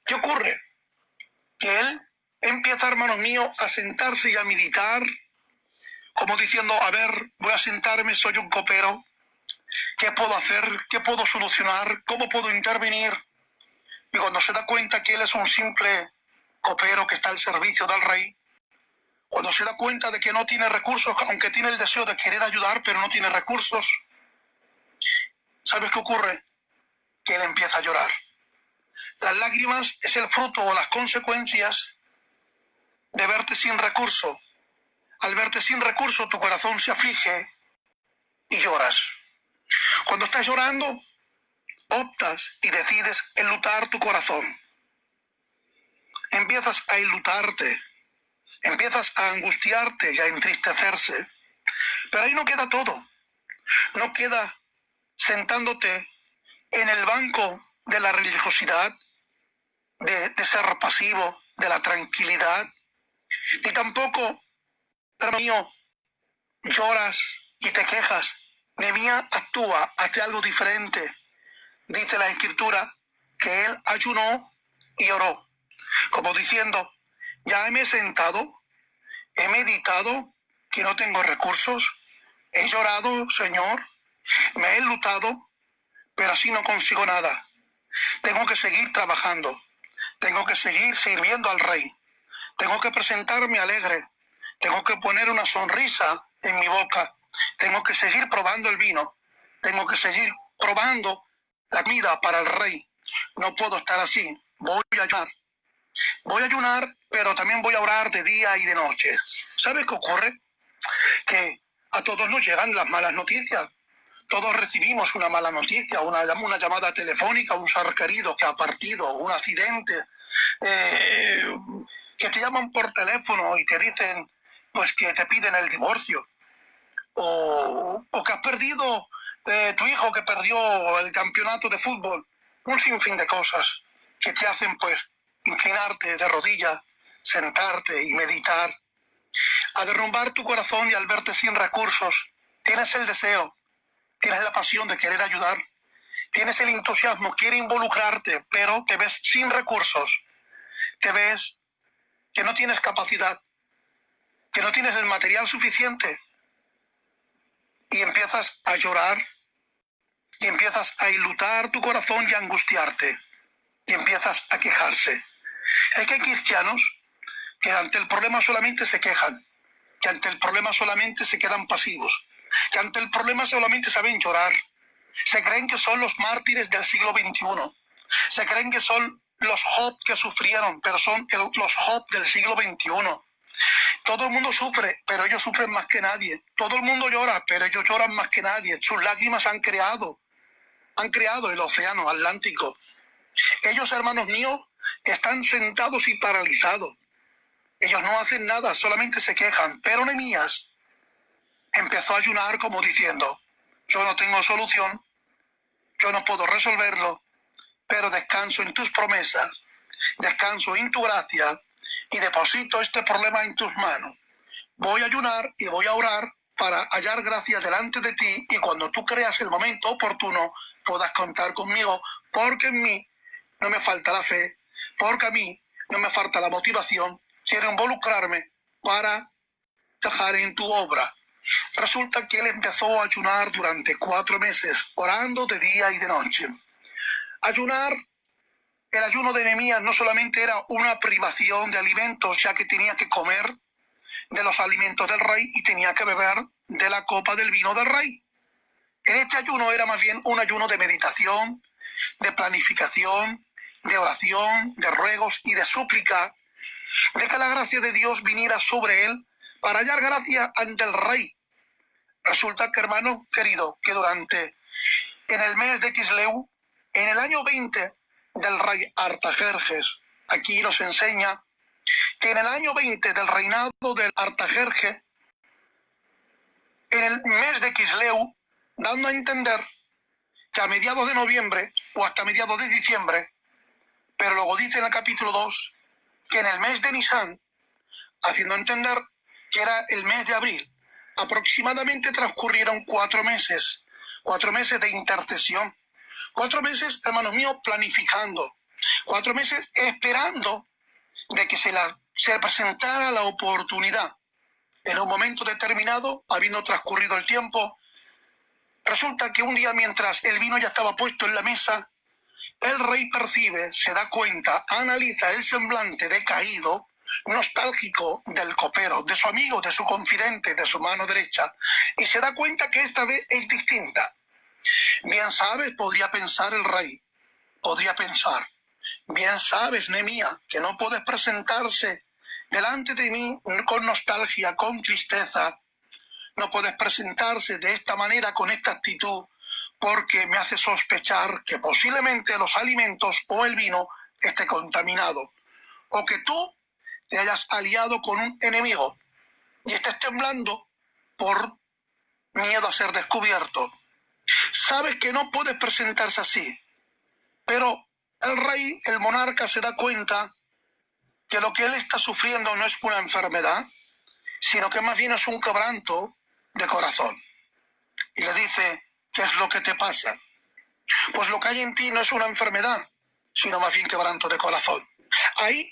¿Qué ocurre? Que él empieza, hermanos míos, a sentarse y a meditar, como diciendo: a ver, voy a sentarme, soy un copero, ¿qué puedo hacer? ¿Qué puedo solucionar? ¿Cómo puedo intervenir? Y cuando se da cuenta que él es un simple copero que está al servicio del rey, cuando se da cuenta de que no tiene recursos, aunque tiene el deseo de querer ayudar, pero no tiene recursos, ¿sabes qué ocurre? Que él empieza a llorar. Las lágrimas es el fruto o las consecuencias de verte sin recursos. Al verte sin recursos, tu corazón se aflige y lloras. Cuando estás llorando, optas y decides enlutar tu corazón. Empiezas a enlutarte, empiezas a angustiarte y a entristecerse. Pero ahí no queda todo. No queda sentándote en el banco de la religiosidad, de ser pasivo, de la tranquilidad, ni tampoco, hermano mío, lloras y te quejas. Nehemías actúa, hace algo diferente. Dice la Escritura que él ayunó y oró, como diciendo, ya me he sentado, he meditado que no tengo recursos, he llorado, Señor, me he enlutado, pero así no consigo nada. Tengo que seguir trabajando, tengo que seguir sirviendo al Rey, tengo que presentarme alegre, tengo que poner una sonrisa en mi boca, tengo que seguir probando el vino, tengo que seguir probando la comida para el Rey. No puedo estar así, voy a ayunar, pero también voy a orar de día y de noche. ¿Sabes qué ocurre? Que a todos nos llegan las malas noticias. Todos recibimos una mala noticia, una llamada telefónica, un ser querido que ha partido, un accidente, que te llaman por teléfono y te dicen pues que te piden el divorcio, o que has perdido tu hijo que perdió el campeonato de fútbol, un sinfín de cosas que te hacen pues inclinarte de rodillas, sentarte y meditar, a derrumbar tu corazón. Y al verte sin recursos, tienes el deseo, tienes la pasión de querer ayudar, tienes el entusiasmo, quieres involucrarte, pero te ves sin recursos, te ves que no tienes capacidad, que no tienes el material suficiente, y empiezas a llorar, y empiezas a enlutar tu corazón y a angustiarte, y empiezas a quejarse. Es que hay cristianos que ante el problema solamente se quejan, que ante el problema solamente se quedan pasivos, que ante el problema solamente saben llorar. Se creen que son los mártires del siglo XXI. Se creen que son los Job que sufrieron, pero son los Job del siglo XXI. Todo el mundo sufre, pero ellos sufren más que nadie. Todo el mundo llora, pero ellos lloran más que nadie. Sus lágrimas han creado el océano Atlántico. Ellos, hermanos míos, están sentados y paralizados. Ellos no hacen nada, solamente se quejan. Pero Nehemías empezó a ayunar como diciendo, yo no tengo solución, yo no puedo resolverlo, pero descanso en tus promesas, descanso en tu gracia y deposito este problema en tus manos. Voy a ayunar y voy a orar para hallar gracia delante de ti, y cuando tú creas el momento oportuno puedas contar conmigo, porque en mí no me falta la fe, porque a mí no me falta la motivación. Quiero involucrarme para trabajar en tu obra. Resulta que él empezó a ayunar durante 4 meses, orando de día y de noche. Ayunar, el ayuno de Nehemías no solamente era una privación de alimentos, ya que tenía que comer de los alimentos del rey y tenía que beber de la copa del vino del rey. En este ayuno era más bien un ayuno de meditación, de planificación, de oración, de ruegos y de súplica, de que la gracia de Dios viniera sobre él para hallar gracia ante el rey. Resulta que, hermano querido, que en el mes de Quisleu, en el año 20 del rey Artajerjes, aquí nos enseña que en el año 20 del reinado del Artajerjes, en el mes de Quisleu, dando a entender que a mediados de noviembre o hasta mediados de diciembre, pero luego dice en el capítulo 2 que en el mes de Nisan, haciendo entender que era el mes de abril, aproximadamente transcurrieron 4 meses, 4 meses de intercesión, 4 meses, hermanos míos, planificando, 4 meses esperando de que se presentara la oportunidad. En un momento determinado, habiendo transcurrido el tiempo, resulta que un día, mientras el vino ya estaba puesto en la mesa, el rey percibe, se da cuenta, analiza el semblante decaído, nostálgico del copero, de su amigo, de su confidente, de su mano derecha, y se da cuenta que esta vez es distinta. Bien sabes, podría pensar el rey, podría pensar, bien sabes, Nehemías, que no puedes presentarse delante de mí con nostalgia, con tristeza, no puedes presentarse de esta manera, con esta actitud, porque me hace sospechar que posiblemente los alimentos o el vino esté contaminado, o que tú te hayas aliado con un enemigo y estés temblando por miedo a ser descubierto. Sabes que no puedes presentarse así, pero el rey, el monarca, se da cuenta que lo que él está sufriendo no es una enfermedad, sino que más bien es un quebranto de corazón. Y le dice, ¿qué es lo que te pasa? Pues lo que hay en ti no es una enfermedad, sino más bien quebranto de corazón. Ahí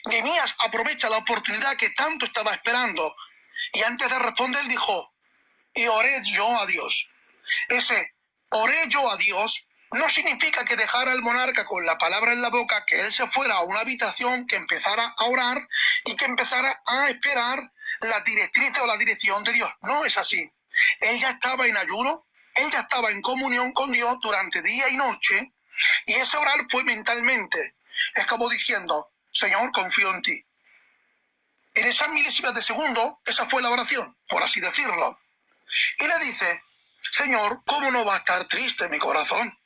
Nehemías aprovecha la oportunidad que tanto estaba esperando y antes de responder dijo, y oré yo a Dios. Ese oré yo a Dios no significa que dejara al monarca con la palabra en la boca, que él se fuera a una habitación, que empezara a orar y que empezara a esperar la directriz o la dirección de Dios. No es así. Él ya estaba en ayuno, él ya estaba en comunión con Dios durante día y noche, y ese orar fue mentalmente. Es como diciendo, Señor, confío en ti. En esas milésimas de segundo, esa fue la oración, por así decirlo. Y le dice, Señor, ¿cómo no va a estar triste mi corazón?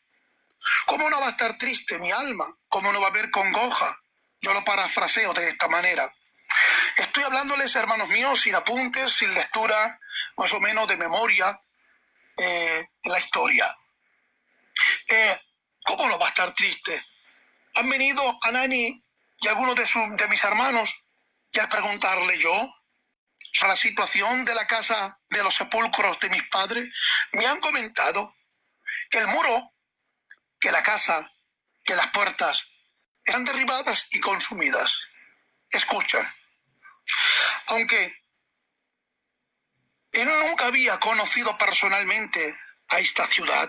¿Cómo no va a estar triste mi alma? ¿Cómo no va a haber congoja? Yo lo parafraseo de esta manera. Estoy hablándoles, hermanos míos, sin apuntes, sin lectura, más o menos de memoria, la historia. ¿Cómo no va a estar triste? Han venido Anani y algunos de mis hermanos, y al preguntarle yo sobre la situación de la casa de los sepulcros de mis padres, me han comentado que el muro, que la casa, que las puertas están derribadas y consumidas. Escucha, aunque él nunca había conocido personalmente a esta ciudad,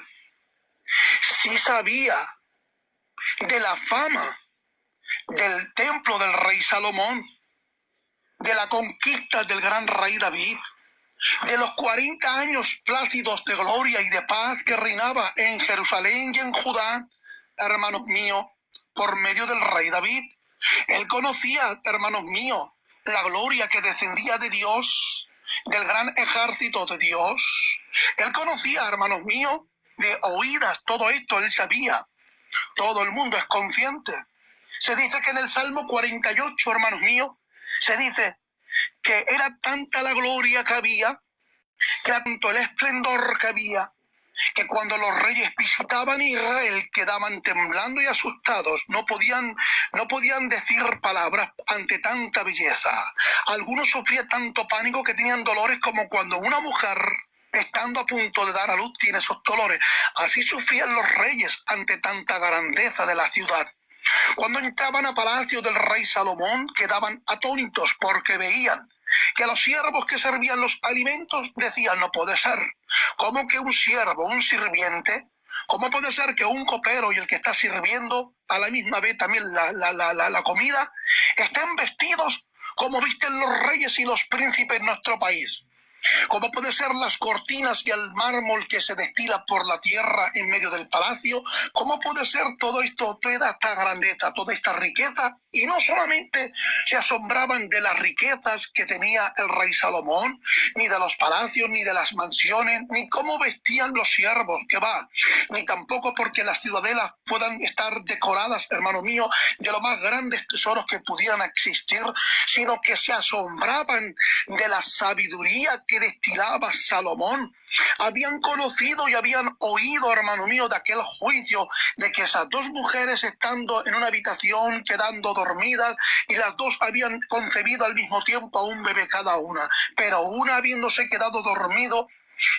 sí sabía de la fama del templo del rey Salomón, de la conquista del gran rey David, de los 40 años plácidos de gloria y de paz que reinaba en Jerusalén y en Judá, hermanos míos, por medio del rey David. Él conocía, hermanos míos, la gloria que descendía de Dios, del gran ejército de Dios. Él conocía, hermanos míos, de oídas, todo esto él sabía. Todo el mundo es consciente. Se dice que en el Salmo 48, hermanos míos, se dice que era tanta la gloria que había, que era tanto el esplendor que había, que cuando los reyes visitaban Israel quedaban temblando y asustados, no podían decir palabras ante tanta belleza. Algunos sufrían tanto pánico que tenían dolores como cuando una mujer, estando a punto de dar a luz, tiene esos dolores. Así sufrían los reyes ante tanta grandeza de la ciudad. Cuando entraban a palacio del rey Salomón, quedaban atónitos porque veían que los siervos que servían los alimentos decían, no puede ser. ¿Cómo que un siervo, un sirviente? ¿Cómo puede ser que un copero y el que está sirviendo a la misma vez también la comida estén vestidos como visten los reyes y los príncipes en nuestro país? ¿Cómo puede ser las cortinas y el mármol que se destila por la tierra en medio del palacio? ¿Cómo puede ser todo esto, toda esta grandeza, toda esta riqueza? Y no solamente se asombraban de las riquezas que tenía el rey Salomón, ni de los palacios, ni de las mansiones, ni cómo vestían los siervos, que va, ni tampoco porque las ciudadelas puedan estar decoradas, hermano mío, de los más grandes tesoros que pudieran existir, sino que se asombraban de la sabiduría que destilaba Salomón. Habían conocido y habían oído, hermano mío, de aquel juicio, de que esas dos mujeres estando en una habitación quedando dormidas y las dos habían concebido al mismo tiempo a un bebé cada una, pero una habiéndose quedado dormido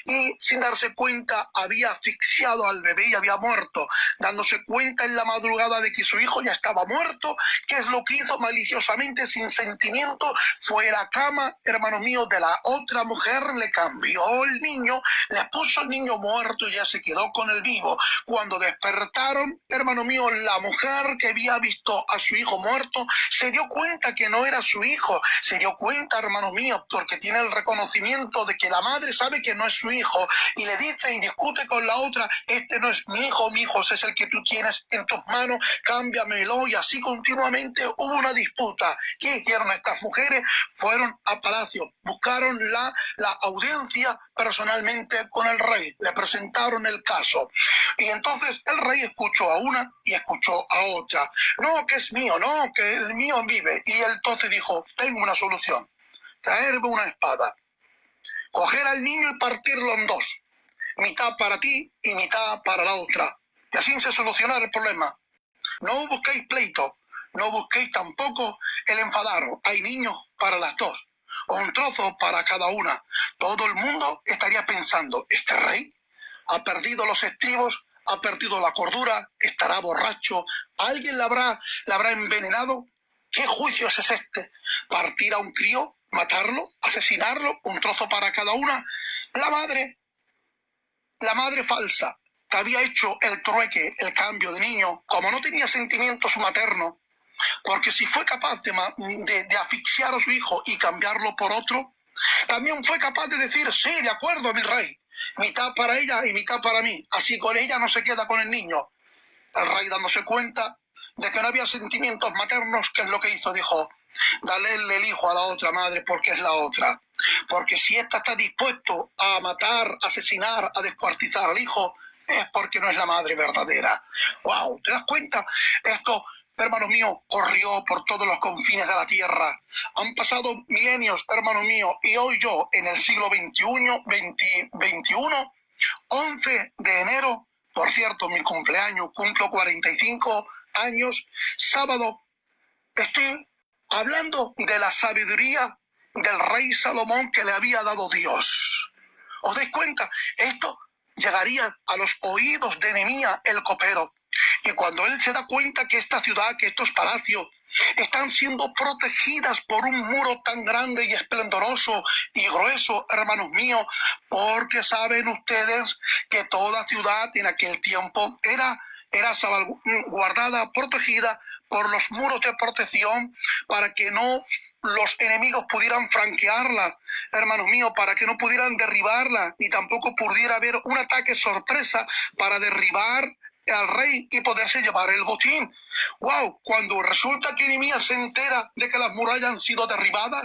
y sin darse cuenta había asfixiado al bebé y había muerto, dándose cuenta en la madrugada de que su hijo ya estaba muerto. ¿Qué es lo que hizo? Maliciosamente, sin sentimiento, fue a la cama, hermano mío, de la otra mujer, le cambió el niño, le puso el niño muerto y ya se quedó con el vivo. Cuando despertaron, hermano mío, la mujer que había visto a su hijo muerto se dio cuenta que no era su hijo, se dio cuenta, hermano mío, porque tiene el reconocimiento de que la madre sabe que no es su hijo, y le dice y discute con la otra: este no es mi hijo es el que tú tienes en tus manos, cámbiamelo. Y así continuamente hubo una disputa. ¿Qué hicieron estas mujeres? Fueron a palacio, buscaron la audiencia personalmente con el rey, le presentaron el caso, y entonces el rey escuchó a una y escuchó a otra. No, que es mío, no, que el mío vive. Y él entonces dijo: tengo una solución, traerme una espada, coger al niño y partirlo en dos, mitad para ti y mitad para la otra, y así se solucionará el problema. No busquéis pleito, no busquéis tampoco el enfadaros, hay niños para las dos, un trozo para cada una. Todo el mundo estaría pensando: este rey ha perdido los estribos, ha perdido la cordura, estará borracho, alguien la habrá envenenado. ¿Qué juicio es este? ¿Partir a un crío, matarlo, asesinarlo, un trozo para cada una? La madre falsa, que había hecho el trueque, el cambio de niño, como no tenía sentimientos maternos, porque si fue capaz de asfixiar a su hijo y cambiarlo por otro, también fue capaz de decir: sí, de acuerdo, mi rey, mitad para ella y mitad para mí, así con ella no se queda con el niño. El rey, dándose cuenta de que no había sentimientos maternos, ¿qué es lo que hizo? Dijo: dale el hijo a la otra madre, porque es la otra. Porque si ésta está dispuesto a matar, asesinar, a descuartizar al hijo, es porque no es la madre verdadera. ¡Wow! ¿Te das cuenta? Esto, hermano mío, corrió por todos los confines de la tierra. Han pasado milenios, hermano mío, y hoy yo, en el siglo XXI, 11 de enero, por cierto, mi cumpleaños, cumplo 45 años, sábado, estoy hablando de la sabiduría del rey Salomón que le había dado Dios. ¿Os dais cuenta? Esto llegaría a los oídos de Nehemías el copero. Y cuando él se da cuenta que esta ciudad, que estos palacios, están siendo protegidas por un muro tan grande y esplendoroso y grueso, hermanos míos, porque saben ustedes que toda ciudad en aquel tiempo era guardada, protegida por los muros de protección, para que no los enemigos pudieran franquearla, hermanos míos, para que no pudieran derribarla, ni tampoco pudiera haber un ataque sorpresa para derribar al rey y poderse llevar el botín. ¡Wow! Cuando resulta que Nehemías se entera de que las murallas han sido derribadas,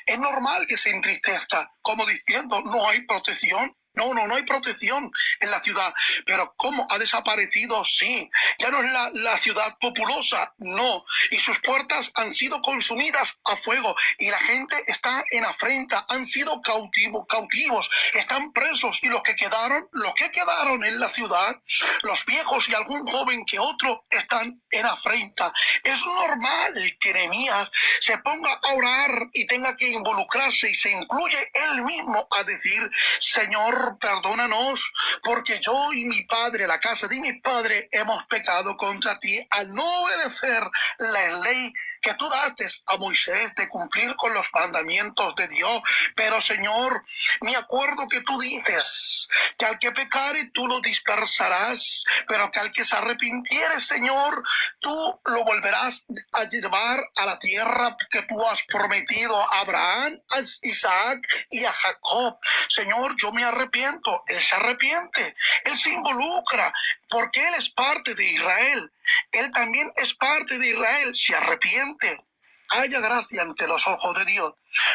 es normal que se entristezca, como diciendo: no hay protección. No hay protección en la ciudad. Pero ¿cómo ha desaparecido? Sí, ya no es la ciudad populosa, no. Y sus puertas han sido consumidas a fuego y la gente está en afrenta, han sido cautivos, están presos, y los que quedaron en la ciudad, los viejos y algún joven que otro, están en afrenta. Es normal que Nehemías se ponga a orar y tenga que involucrarse, y se incluye él mismo a decir: Señor, perdónanos, porque yo y mi padre, la casa de mi padre, hemos pecado contra ti al no obedecer la ley que tú daste a Moisés de cumplir con los mandamientos de Dios. Pero Señor, me acuerdo que tú dices que al que pecare tú lo dispersarás, pero que al que se arrepintiere, Señor, tú lo volverás a llevar a la tierra que tú has prometido a Abraham, a Isaac y a Jacob. Señor, yo me arrepiento. Él se arrepiente, él se involucra, porque él es parte de Israel. Él también es parte de Israel, se arrepiente. Haya gracia ante los ojos de Dios.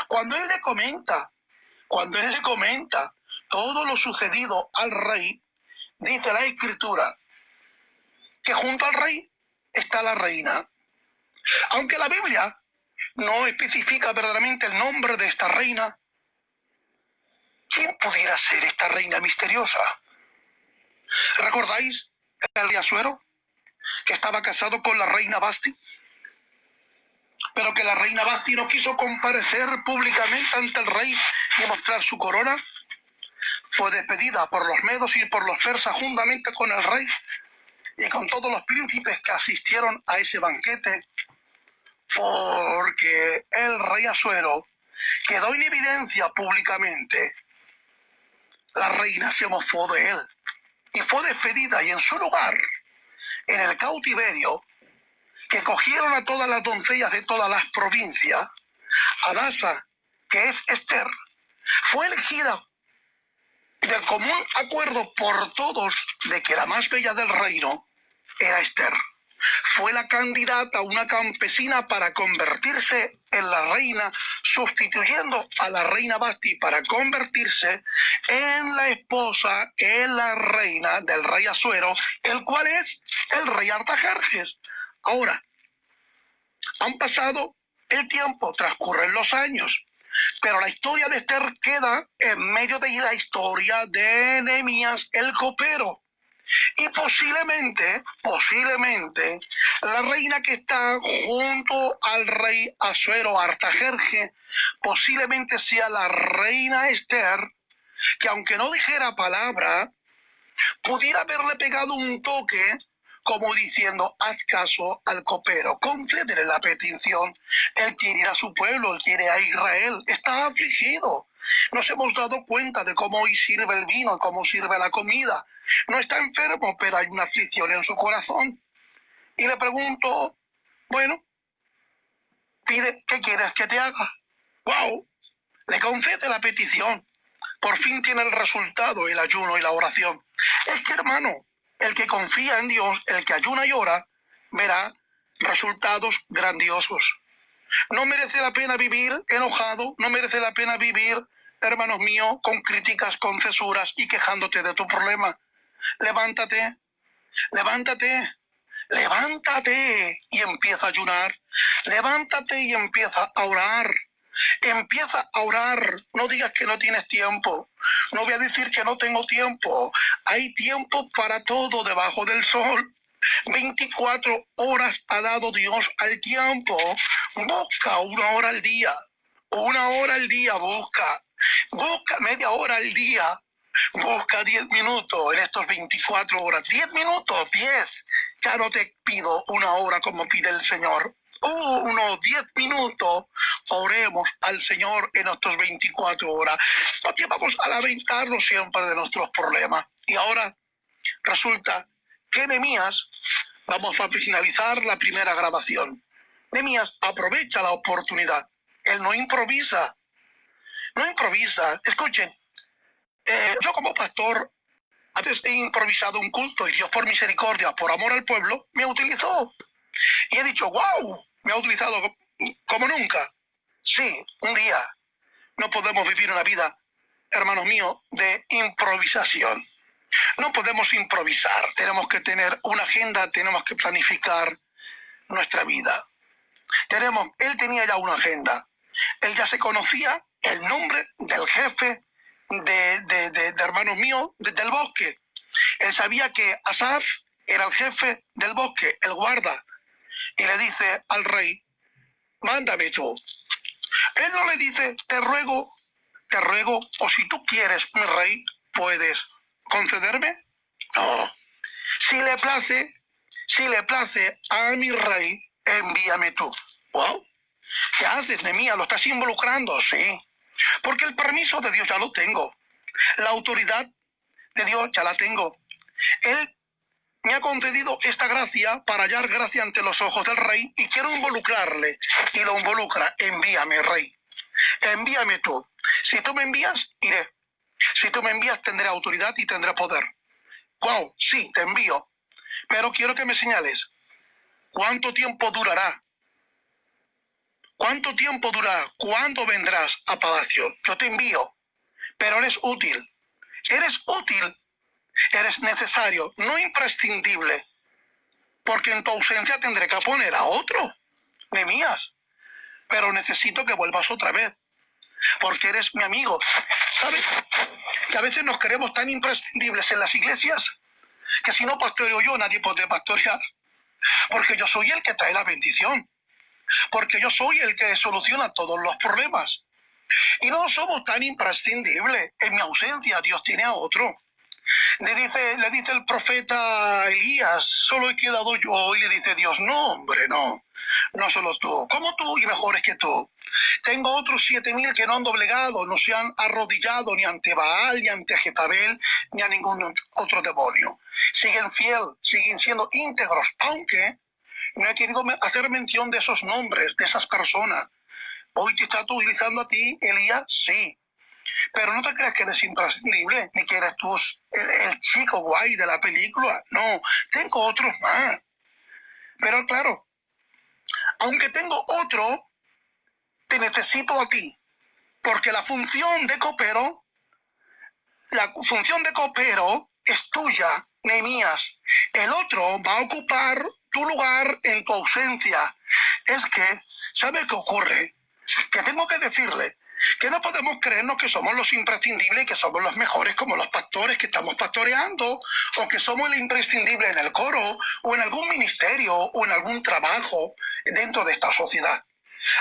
Cuando él le comenta todo lo sucedido al rey, dice la Escritura que junto al rey está la reina. Aunque la Biblia no especifica verdaderamente el nombre de esta reina, ¿quién pudiera ser esta reina misteriosa? ¿Recordáis el rey Asuero, que estaba casado con la reina Basti? Pero que la reina Basti no quiso comparecer públicamente ante el rey y mostrar su corona. fue despedida por los medos y por los persas juntamente con el rey y con todos los príncipes que asistieron a ese banquete, porque el rey Asuero quedó en evidencia públicamente. La reina se mofó de él y fue despedida, y en su lugar, en el cautiverio, que cogieron a todas las doncellas de todas las provincias, Hadasa, que es Esther, fue elegida de común acuerdo por todos de que la más bella del reino era Esther. Fue la candidata, una campesina, para convertirse en la reina, sustituyendo a la reina Basti para convertirse en la esposa, en la reina del rey Asuero, el cual es el rey Artajerjes. Ahora, han pasado el tiempo, transcurren los años, pero la historia de Esther queda en medio de la historia de Nehemías el copero. Y posiblemente, la reina que está junto al rey Asuero, Artajerjes, posiblemente sea la reina Esther, que aunque no dijera palabra, pudiera haberle pegado un toque, como diciendo: haz caso al copero, concédele la petición. Él quiere ir a su pueblo, él quiere a Israel, está afligido. Nos hemos dado cuenta de cómo hoy sirve el vino, cómo sirve la comida. No está enfermo, pero hay una aflicción en su corazón. Y le pregunto: bueno, pide, ¿qué quieres que te haga? ¡Wow! Le concede la petición. Por fin tiene el resultado, el ayuno y la oración. Es que, hermano, el que confía en Dios, el que ayuna y ora, verá resultados grandiosos. No merece la pena vivir enojado, no merece la pena vivir, hermanos míos, con críticas, con cesuras y quejándote de tu problema. Levántate, levántate, levántate y empieza a ayunar. Levántate y empieza a orar. Empieza a orar. No digas que no tienes tiempo. No voy a decir que no tengo tiempo. Hay tiempo para todo debajo del sol. 24 horas ha dado Dios al tiempo. Busca 1 hora al día. 1 hora al día busca. Busca media hora al día. Busca 10 minutos en estos 24 horas. 10 minutos, 10. Ya no te pido 1 hora como pide el Señor. Unos 10 minutos, oremos al Señor en estos 24 horas. Porque vamos a lamentarnos siempre de nuestros problemas. Y ahora resulta que Nehemías, vamos a finalizar la primera grabación. Nehemías aprovecha la oportunidad. Él no improvisa. No improvisa. Escuchen, yo como pastor, antes he improvisado un culto y Dios, por misericordia, por amor al pueblo, me utilizó. Y he dicho: wow, me ha utilizado como nunca. Sí, un día. No podemos vivir una vida, hermanos míos, de improvisación. No podemos improvisar. Tenemos que tener una agenda, tenemos que planificar nuestra vida. Él tenía ya una agenda. Él ya se conocía el nombre del jefe de hermanos míos del bosque. Él sabía que Asaf era el jefe del bosque, el guarda. Y le dice al rey: mándame tú. Él no le dice: te ruego, o si tú quieres, mi rey, puedes concederme. No. Si le place a mi rey, envíame tú. Wow. ¿Qué haces, Nehemías? ¿Lo estás involucrando? Sí. Porque el permiso de Dios ya lo tengo. La autoridad de Dios ya la tengo. Él me ha concedido esta gracia para hallar gracia ante los ojos del rey y quiero involucrarle. Y lo involucra: envíame, rey. Envíame tú. Si tú me envías, iré. Si tú me envías, tendré autoridad y tendré poder. Wow, sí, te envío. Pero quiero que me señales cuánto tiempo durará. ¿Cuánto tiempo durará? ¿Cuándo vendrás a palacio? Yo te envío, pero eres útil. Eres útil. Eres necesario, no imprescindible, porque en tu ausencia tendré que poner a otro, Nehemías, pero necesito que vuelvas otra vez, porque eres mi amigo. ¿Sabes? Que a veces nos creemos tan imprescindibles en las iglesias, que si no pastoreo yo, nadie puede pastorear, porque yo soy el que trae la bendición, porque yo soy el que soluciona todos los problemas. Y no somos tan imprescindibles. En mi ausencia, Dios tiene a otro. Le dice el profeta Elías, solo he quedado yo, y le dice Dios, no, hombre, no solo tú, como tú y mejores que tú. Tengo otros 7,000 que no han doblegado, no se han arrodillado ni ante Baal, ni ante Jezabel, ni a ningún otro demonio. Siguen fiel, siguen siendo íntegros, aunque no he querido hacer mención de esos nombres, de esas personas. Hoy te está utilizando a ti, Elías, sí. Pero no te creas que eres imprescindible, ni que eres tú el chico guay de la película. No, tengo otros más. Pero claro, aunque tengo otro, te necesito a ti. Porque la función de copero es tuya, Nehemías. El otro va a ocupar tu lugar en tu ausencia. Es que, ¿sabe qué ocurre? Que tengo que decirle que no podemos creernos que somos los imprescindibles y que somos los mejores como los pastores que estamos pastoreando, o que somos el imprescindible en el coro, o en algún ministerio, o en algún trabajo dentro de esta sociedad.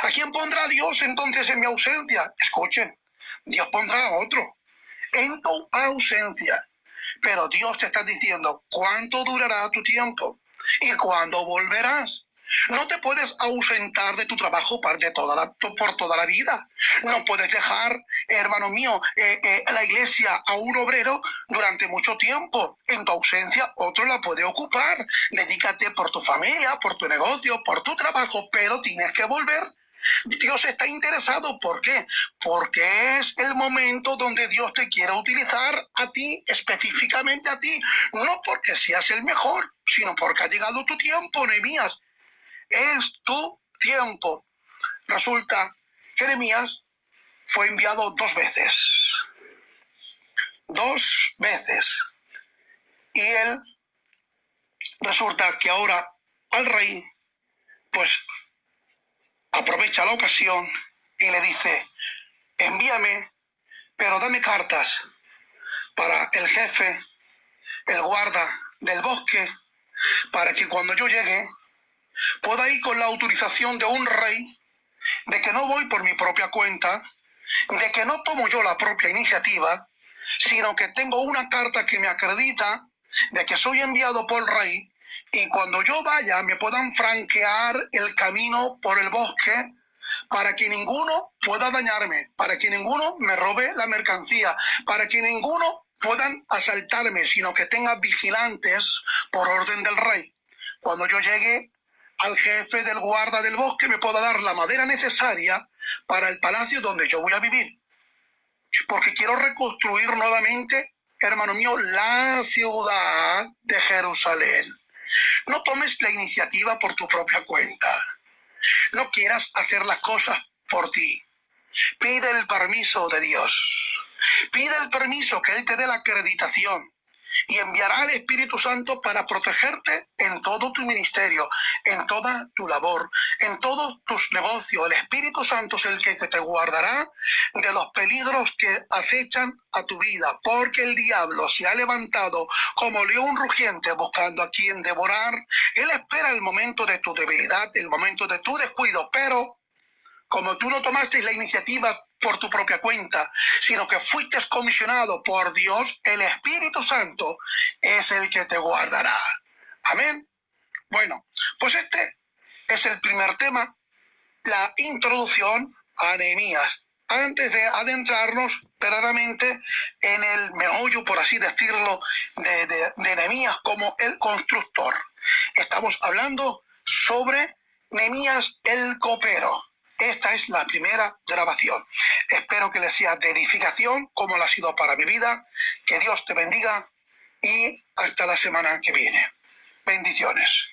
¿A quién pondrá Dios entonces en mi ausencia? Escuchen, Dios pondrá a otro en tu ausencia. Pero Dios te está diciendo cuánto durará tu tiempo y cuándo volverás. No te puedes ausentar de tu trabajo por toda la vida. No puedes dejar, hermano mío, la iglesia a un obrero durante mucho tiempo. En tu ausencia otro la puede ocupar. Dedícate por tu familia, por tu negocio, por tu trabajo, pero tienes que volver. Dios está interesado. ¿Por qué? Porque es el momento donde Dios te quiere utilizar a ti, específicamente a ti. No porque seas el mejor, sino porque ha llegado tu tiempo, Nehemías. Es tu tiempo. Resulta que Nehemías fue enviado 2 veces. 2 veces. Y él resulta que ahora al rey, pues aprovecha la ocasión y le dice, envíame, pero dame cartas para el jefe, el guarda del bosque, para que cuando yo llegue pueda ir con la autorización de un rey, de que no voy por mi propia cuenta, de que no tomo yo la propia iniciativa, sino que tengo una carta que me acredita de que soy enviado por el rey, y cuando yo vaya me puedan franquear el camino por el bosque para que ninguno pueda dañarme, para que ninguno me robe la mercancía, para que ninguno puedan asaltarme, sino que tenga vigilantes por orden del rey. Cuando yo llegue al jefe del guarda del bosque me pueda dar la madera necesaria para el palacio donde yo voy a vivir. Porque quiero reconstruir nuevamente, hermano mío, la ciudad de Jerusalén. No tomes la iniciativa por tu propia cuenta. No quieras hacer las cosas por ti. Pide el permiso de Dios. Pide el permiso, que Él te dé la acreditación. Y enviará al Espíritu Santo para protegerte en todo tu ministerio, en toda tu labor, en todos tus negocios. El Espíritu Santo es el que te guardará de los peligros que acechan a tu vida, porque el diablo se ha levantado como león rugiente buscando a quien devorar. Él espera el momento de tu debilidad, el momento de tu descuido, pero como tú no tomaste la iniciativa por tu propia cuenta, sino que fuiste comisionado por Dios, el Espíritu Santo es el que te guardará. Amén. Bueno, pues este es el primer tema, la introducción a Nehemías, antes de adentrarnos verdaderamente en el meollo, por así decirlo, de Nehemías como el constructor. Estamos hablando sobre Nehemías el copero. Esta es la primera grabación. Espero que les sea de edificación, como lo ha sido para mi vida. Que Dios te bendiga y hasta la semana que viene. Bendiciones.